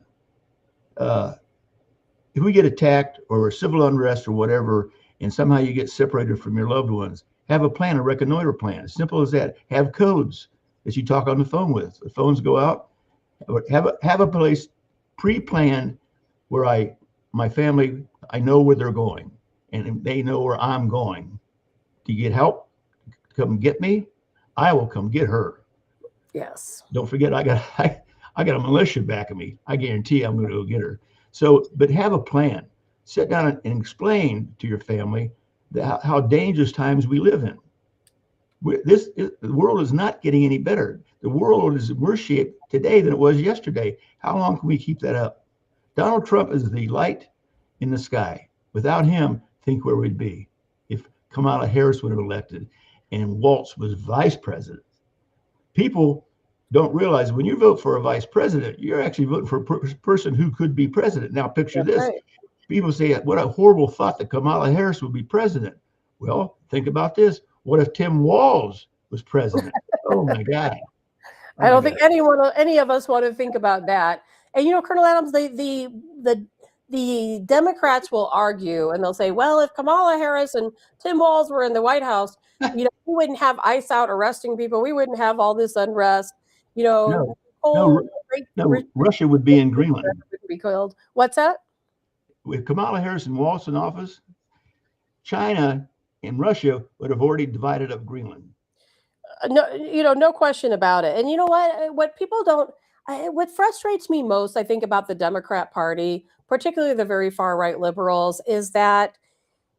B: If we get attacked or civil unrest or whatever, and somehow you get separated from your loved ones, have a plan, a reconnoiter plan. As simple as that. Have codes that you talk on the phone with. The phones go out. Have a place pre-planned where my family, I know where they're going, and they know where I'm going. To get help, come get me, I will come get her.
A: Yes.
B: Don't forget, I got a militia backing me. I guarantee I'm going to go get her. So, but have a plan. Sit down and explain to your family how dangerous times we live in. The world is not getting any better. The world is worse shape today than it was yesterday. How long can we keep that up? Donald Trump is the light in the sky. Without him, think where we'd be if Kamala Harris would have elected and Walz was vice president. People don't realize when you vote for a vice president, you're actually voting for a person who could be president. Now, picture this. Right. People say, what a horrible thought that Kamala Harris would be president. Well, think about this. What if Tim Walz was president? Oh, my God.
A: I don't think any of us want to think about that. And, Colonel Adams, the Democrats will argue and they'll say, well, if Kamala Harris and Tim Walz were in the White House, we wouldn't have ICE out arresting people. We wouldn't have all this unrest.
B: No, Russia would be in Greenland.
A: Would be killed. What's that?
B: With Kamala Harris and Walz in office, China and Russia would have already divided up Greenland.
A: No question about it. And you know what people don't, what frustrates me most, I think, about the Democrat Party, particularly the very far right liberals, is that,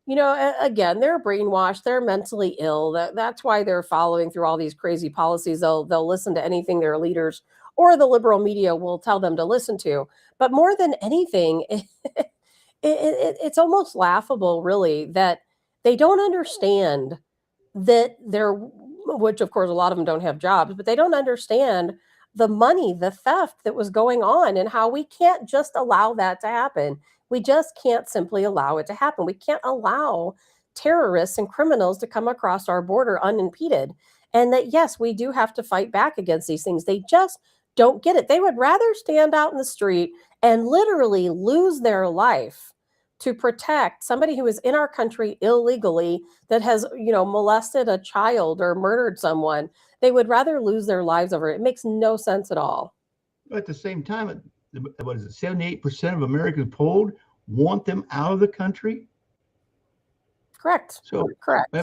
A: again, they're brainwashed, they're mentally ill. That's why they're following through all these crazy policies. They'll listen to anything their leaders or the liberal media will tell them to listen to. But more than anything, it's almost laughable, really, that they don't understand that which of course a lot of them don't have jobs, but they don't understand the money, the theft that was going on, and how we can't just allow that to happen. We just can't simply allow it to happen. We can't allow terrorists and criminals to come across our border unimpeded. And that, yes, we do have to fight back against these things. They just don't get it. They would rather stand out in the street and literally lose their life to protect somebody who is in our country illegally that has, molested a child or murdered someone. They would rather lose their lives over it. It makes no sense at all.
B: At the same time, what is it? 78% of Americans polled want them out of the country.
A: Correct.
B: So
A: correct.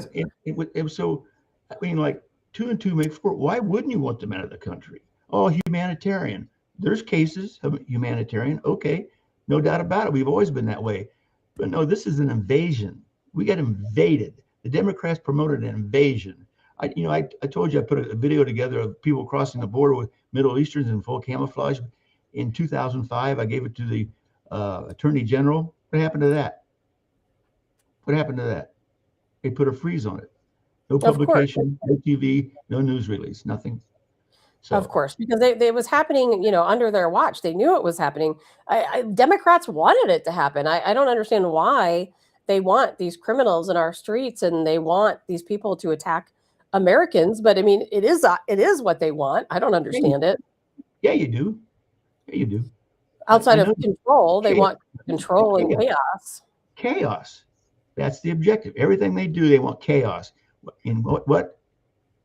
B: So, I mean, like 2 and 2 make 4. Why wouldn't you want them out of the country? Oh, humanitarian. There's cases of humanitarian. Okay, no doubt about it. We've always been that way. But no, this is an invasion. We got invaded. The Democrats promoted an invasion. I told you I put a video together of people crossing the border with Middle Easterns in full camouflage. In 2005, I gave it to the Attorney General. What happened to that? They put a freeze on it. No publication, no TV, no news release, nothing. So,
A: of course, because it was happening, under their watch. They knew it was happening. Democrats wanted it to happen. I don't understand why they want these criminals in our streets and they want these people to attack Americans. But I mean, it is what they want. I don't understand it.
B: Yeah, you do. Yeah, you do.
A: Outside of control, they want control and chaos.
B: Chaos. That's the objective. Everything they do, they want chaos. And what?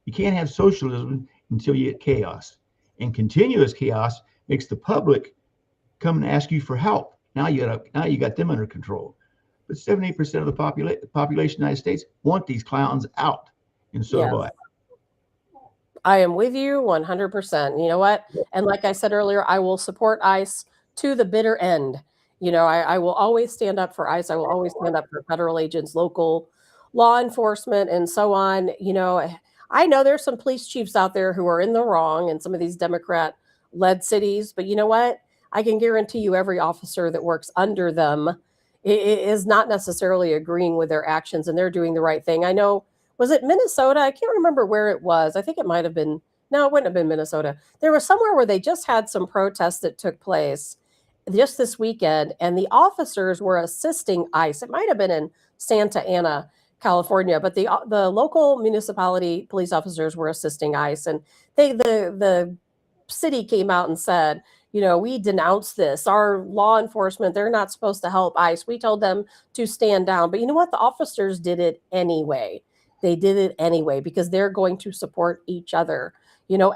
B: You can't have socialism until you get chaos. And continuous chaos makes the public come and ask you for help. Now you got them under control. But 78% of the population of the United States want these clowns out. And so do I.
A: I am with you 100%. You know what? And like I said earlier, I will support ICE to the bitter end. I will always stand up for ICE. I will always stand up for federal agents, local law enforcement, and so on. I know there's some police chiefs out there who are in the wrong in some of these Democrat-led cities, but you know what? I can guarantee you every officer that works under them is not necessarily agreeing with their actions, and they're doing the right thing. I know, was it Minnesota? I can't remember where it was. I think it might have been, no, it wouldn't have been Minnesota. There was somewhere where they just had some protests that took place just this weekend, and the officers were assisting ICE. It might have been in Santa Ana, California, but the local municipality police officers were assisting ICE, and the city came out and said, we denounce this. Our law enforcement, they're not supposed to help ICE. We told them to stand down. But you know what? The officers did it anyway. They did it anyway because they're going to support each other.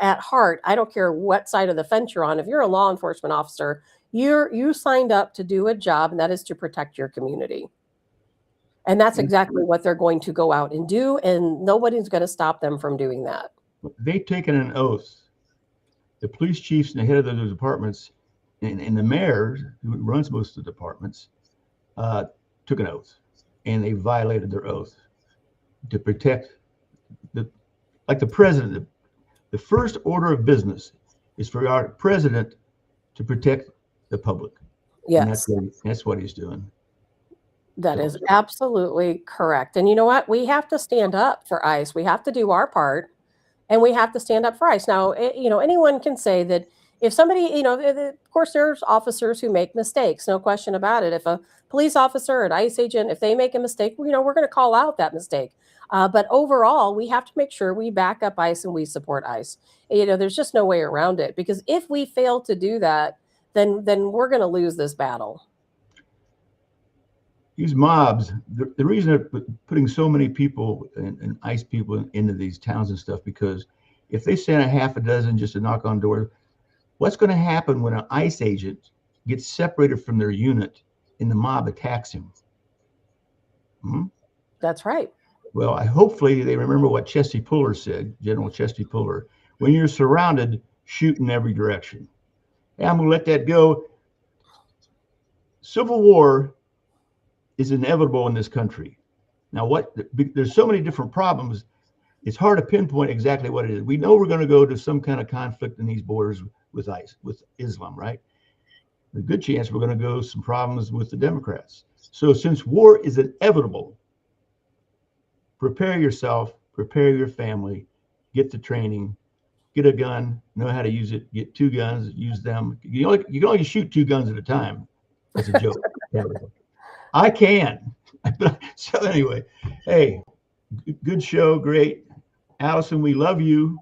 A: At heart, I don't care what side of the fence you're on. If you're a law enforcement officer, you signed up to do a job, and that is to protect your community. And that's exactly what they're going to go out and do, and nobody's going to stop them from doing that.
B: They've taken an oath. The police chiefs and the head of those departments and the mayor who runs most of the departments took an oath, and they violated their oath to protect like the president. The first order of business is for our president to protect the public.
A: Yes.
B: And that's what he's doing.
A: That is absolutely correct. And you know what? We have to stand up for ICE. We have to do our part, and we have to stand up for ICE. Now, anyone can say that if somebody, of course, there's officers who make mistakes, no question about it. If a police officer, an ICE agent, if they make a mistake, we're going to call out that mistake. But overall, we have to make sure we back up ICE and we support ICE. There's just no way around it, because if we fail to do that, then we're going to lose this battle.
B: These mobs, the reason they're putting so many people and ICE people into these towns and stuff, because if they send a half a dozen just to knock on doors, what's going to happen when an ICE agent gets separated from their unit and the mob attacks him?
A: That's right.
B: Well, hopefully they remember what Chesty Puller said, General Chesty Puller. When you're surrounded, shoot in every direction. Hey, I'm going to let that go. Civil war is inevitable in this country. Now, there's so many different problems. It's hard to pinpoint exactly what it is. We know we're going to go to some kind of conflict in these borders with ICE, with Islam, right? A good chance we're going to go some problems with the Democrats. So since war is inevitable, prepare yourself, prepare your family, get the training, get a gun, know how to use it, get 2 guns, use them. You can only shoot 2 guns at a time. That's a joke. I can. So anyway, hey, good show, great. Allison, we love you,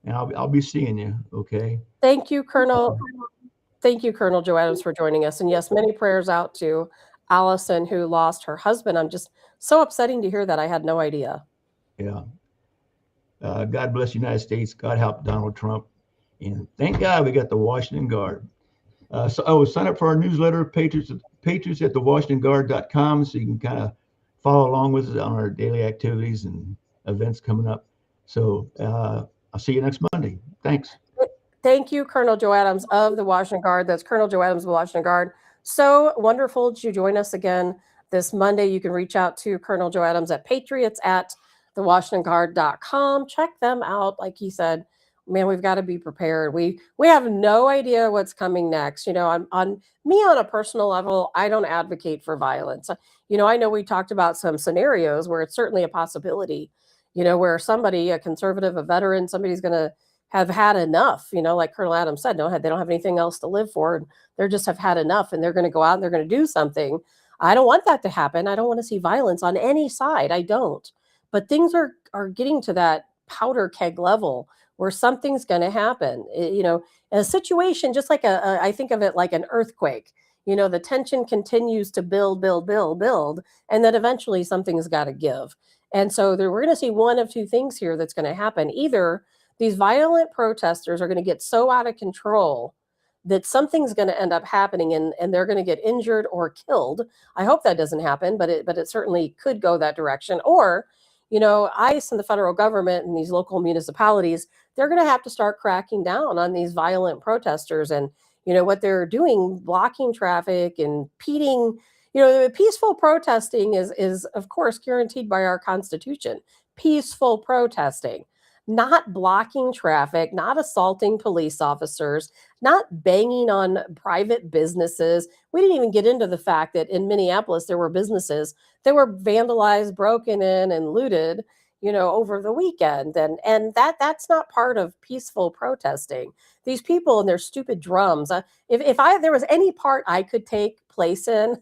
B: and I'll be seeing you, okay?
A: Thank you, Colonel. Thank you, Colonel Joe Adams, for joining us. And yes, many prayers out to Allison, who lost her husband. I'm just so upsetting to hear that. I had no idea.
B: Yeah. God bless the United States. God help Donald Trump. And thank God we got the Washington Guard. Sign up for our newsletter, Patriots at thewashingtonguard.com, so you can kind of follow along with us on our daily activities and events coming up. So I'll see you next Monday. Thanks.
A: Thank you, Colonel Joe Adams of the Washington Guard. That's Colonel Joe Adams of the Washington Guard. So wonderful to join us again this Monday. You can reach out to Colonel Joe Adams at patriots@thewashingtonguard.com. Check them out. Like he said, man, we've got to be prepared. We have no idea what's coming next. On a personal level, I don't advocate for violence. I know we talked about some scenarios where it's certainly a possibility, where somebody, a conservative, a veteran, somebody's going to have had enough, like Colonel Adams said, they don't have anything else to live for. And they just have had enough, and they're going to go out and they're going to do something. I don't want that to happen. I don't want to see violence on any side. I don't. But things are getting to that powder keg level where something's going to happen. A situation, just like I think of it like an earthquake. The tension continues to build, and then eventually something's got to give. And so we're going to see one of 2 things here that's going to happen. Either these violent protesters are going to get so out of control that something's going to end up happening and they're going to get injured or killed. I hope that doesn't happen, but it certainly could go that direction. Or, ICE and the federal government and these local municipalities, they're going to have to start cracking down on these violent protesters. And, what they're doing, blocking traffic, impeding, peaceful protesting is of course guaranteed by our Constitution. Peaceful protesting. Not blocking traffic, not assaulting police officers, not banging on private businesses. We didn't even get into the fact that in Minneapolis, there were businesses that were vandalized, broken in, and looted, over the weekend. And that's not part of peaceful protesting. These people and their stupid drums. If there was any part I could take place in.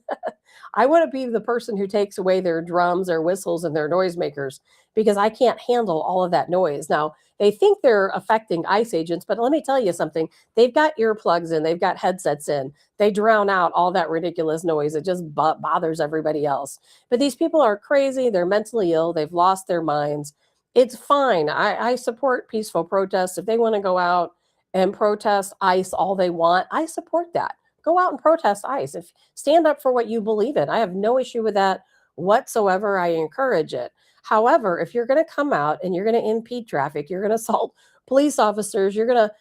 A: I want to be the person who takes away their drums, their whistles, and their noisemakers because I can't handle all of that noise. Now, they think they're affecting ICE agents, but let me tell you something. They've got earplugs in, they've got headsets in. They drown out all that ridiculous noise. It just bothers everybody else. But these people are crazy. They're mentally ill. They've lost their minds. It's fine. I support peaceful protests. If they want to go out and protest ICE all they want, I support that. Go out and protest ICE. If stand up for what you believe in. I have no issue with that whatsoever. I encourage it. However, if you're going to come out and you're going to impede traffic, you're going to assault police officers, you're going to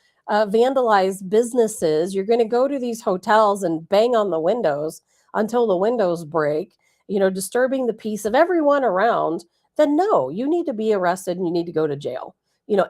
A: vandalize businesses, you're going to go to these hotels and bang on the windows until the windows break, disturbing the peace of everyone around, then no, you need to be arrested and you need to go to jail.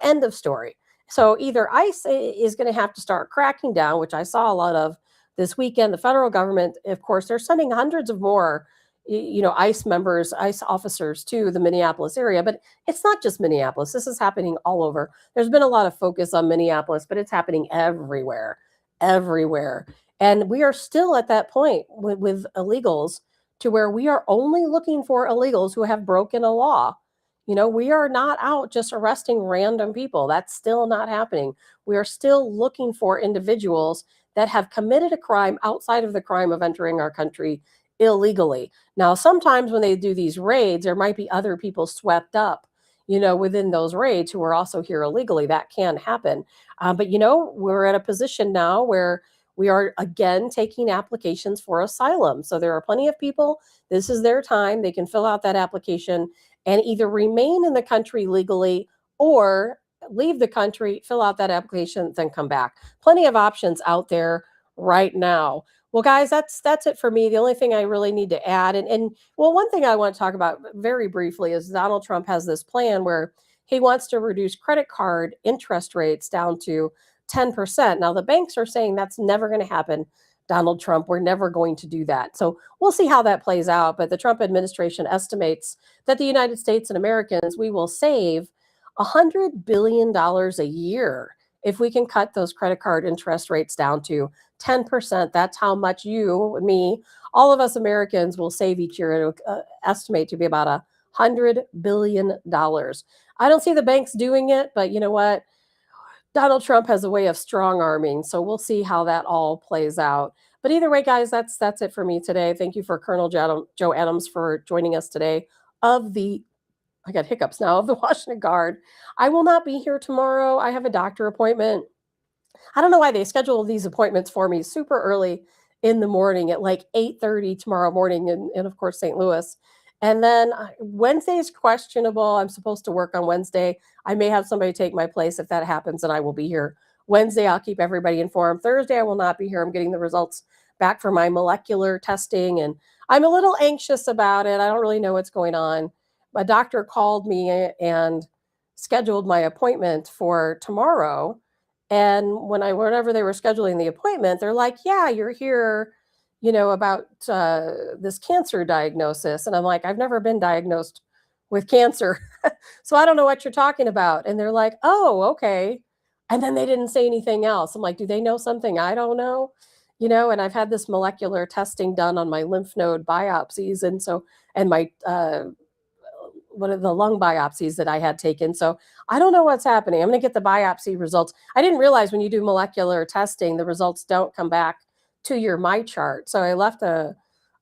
A: End of story. So either ICE is going to have to start cracking down, which I saw a lot of this weekend. The federal government, of course, they're sending hundreds of more ICE members, ICE officers to the Minneapolis area, but it's not just Minneapolis. This is happening all over. There's been a lot of focus on Minneapolis, but it's happening everywhere. And we are still at that point with illegals to where we are only looking for illegals who have broken a law. We are not out just arresting random people. That's still not happening. We are still looking for individuals that have committed a crime outside of the crime of entering our country illegally. Now, sometimes when they do these raids, there might be other people swept up, within those raids who are also here illegally. That can happen. But we're at a position now where we are again taking applications for asylum. So there are plenty of people. This is their time. They can fill out that application and either remain in the country legally or leave the country, fill out that application, then come back. Plenty of options out there right now. Well, guys, that's it for me. The only thing I really need to add, and one thing I want to talk about very briefly is Donald Trump has this plan where he wants to reduce credit card interest rates down to 10%. Now, the banks are saying that's never going to happen. Donald Trump, we're never going to do that. So we'll see how that plays out. But the Trump administration estimates that the United States and Americans, we will save $100 billion a year if we can cut those credit card interest rates down to 10%. That's how much you, me, all of us Americans will save each year. It estimate to be about $100 billion. I don't see the banks doing it, but you know what? Donald Trump has a way of strong arming, so we'll see how that all plays out. But either way, guys, that's it for me today. Thank you for Colonel Joe Adams for joining us today I got hiccups now, of the Washington Guard. I will not be here tomorrow. I have a doctor appointment. I don't know why they schedule these appointments for me super early in the morning at like 8:30 tomorrow morning in of course, St. Louis. And then Wednesday is questionable. I'm supposed to work on Wednesday. I may have somebody take my place. If that happens, and I will be here Wednesday. I'll keep everybody informed. Thursday, I will not be here. I'm getting the results back from my molecular testing, and I'm a little anxious about it. I don't really know what's going on. My doctor called me and scheduled my appointment for tomorrow. And whenever they were scheduling the appointment, they're like, yeah, you're here, about this cancer diagnosis. And I'm like, I've never been diagnosed with cancer. So I don't know what you're talking about. And they're like, oh, okay. And then they didn't say anything else. I'm like, do they know something I don't know? And I've had this molecular testing done on my lymph node biopsies. And my, one of the lung biopsies that I had taken. So I don't know what's happening. I'm going to get the biopsy results. I didn't realize when you do molecular testing, the results don't come back to your my chart. So I left a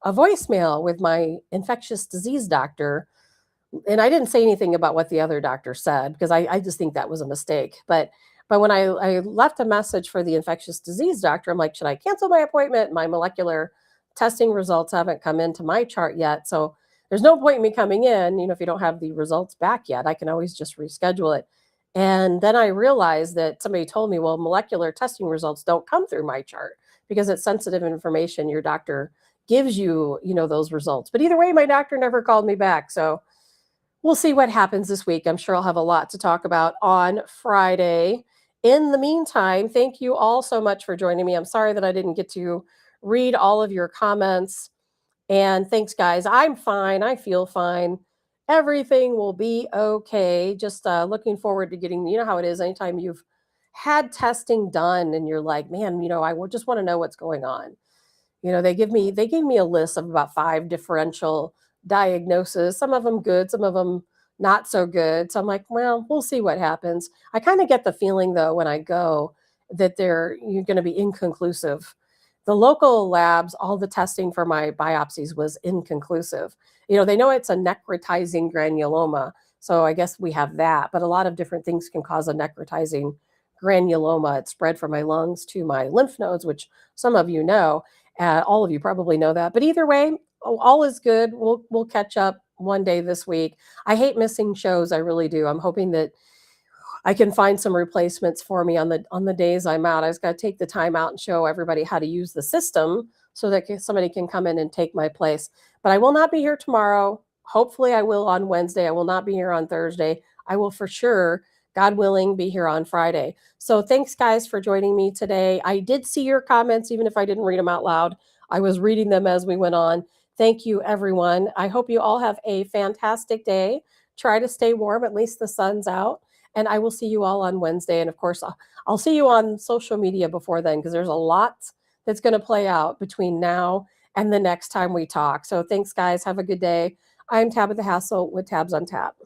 A: voicemail with my infectious disease doctor. And I didn't say anything about what the other doctor said because I just think that was a mistake. But when I left a message for the infectious disease doctor, I'm like, should I cancel my appointment? My molecular testing results haven't come into my chart yet. So there's no point in me coming in, if you don't have the results back yet. I can always just reschedule it. And then I realized that somebody told me, well, molecular testing results don't come through my chart because it's sensitive information. Your doctor gives you, those results. But either way, my doctor never called me back. So we'll see what happens this week. I'm sure I'll have a lot to talk about on Friday. In the meantime, thank you all so much for joining me. I'm sorry that I didn't get to read all of your comments. And thanks, guys. I'm fine. I feel fine. Everything will be okay. Just looking forward to getting, how it is. Anytime you've had testing done and you're like, man, I just want to know what's going on. They gave me a list of about 5 differential diagnoses, some of them good, some of them not so good. So I'm like, well, we'll see what happens. I kind of get the feeling though when I go that you're going to be inconclusive. The local labs, all the testing for my biopsies was inconclusive. They know it's a necrotizing granuloma. So I guess we have that, but a lot of different things can cause a necrotizing granuloma. It spread from my lungs to my lymph nodes, which some of you know. All of you probably know that. But either way, all is good. We'll catch up one day this week. I hate missing shows. I really do. I'm hoping that I can find some replacements for me on the days I'm out. I just got to take the time out and show everybody how to use the system so that somebody can come in and take my place. But I will not be here tomorrow. Hopefully I will on Wednesday. I will not be here on Thursday. I will for sure, God willing, be here on Friday. So thanks guys for joining me today. I did see your comments, even if I didn't read them out loud. I was reading them as we went on. Thank you, everyone. I hope you all have a fantastic day. Try to stay warm. At least the sun's out. And I will see you all on Wednesday. And of course, I'll see you on social media before then, because there's a lot that's going to play out between now and the next time we talk. So thanks, guys. Have a good day. I'm Tabitha Hassell with Tabs on Tap.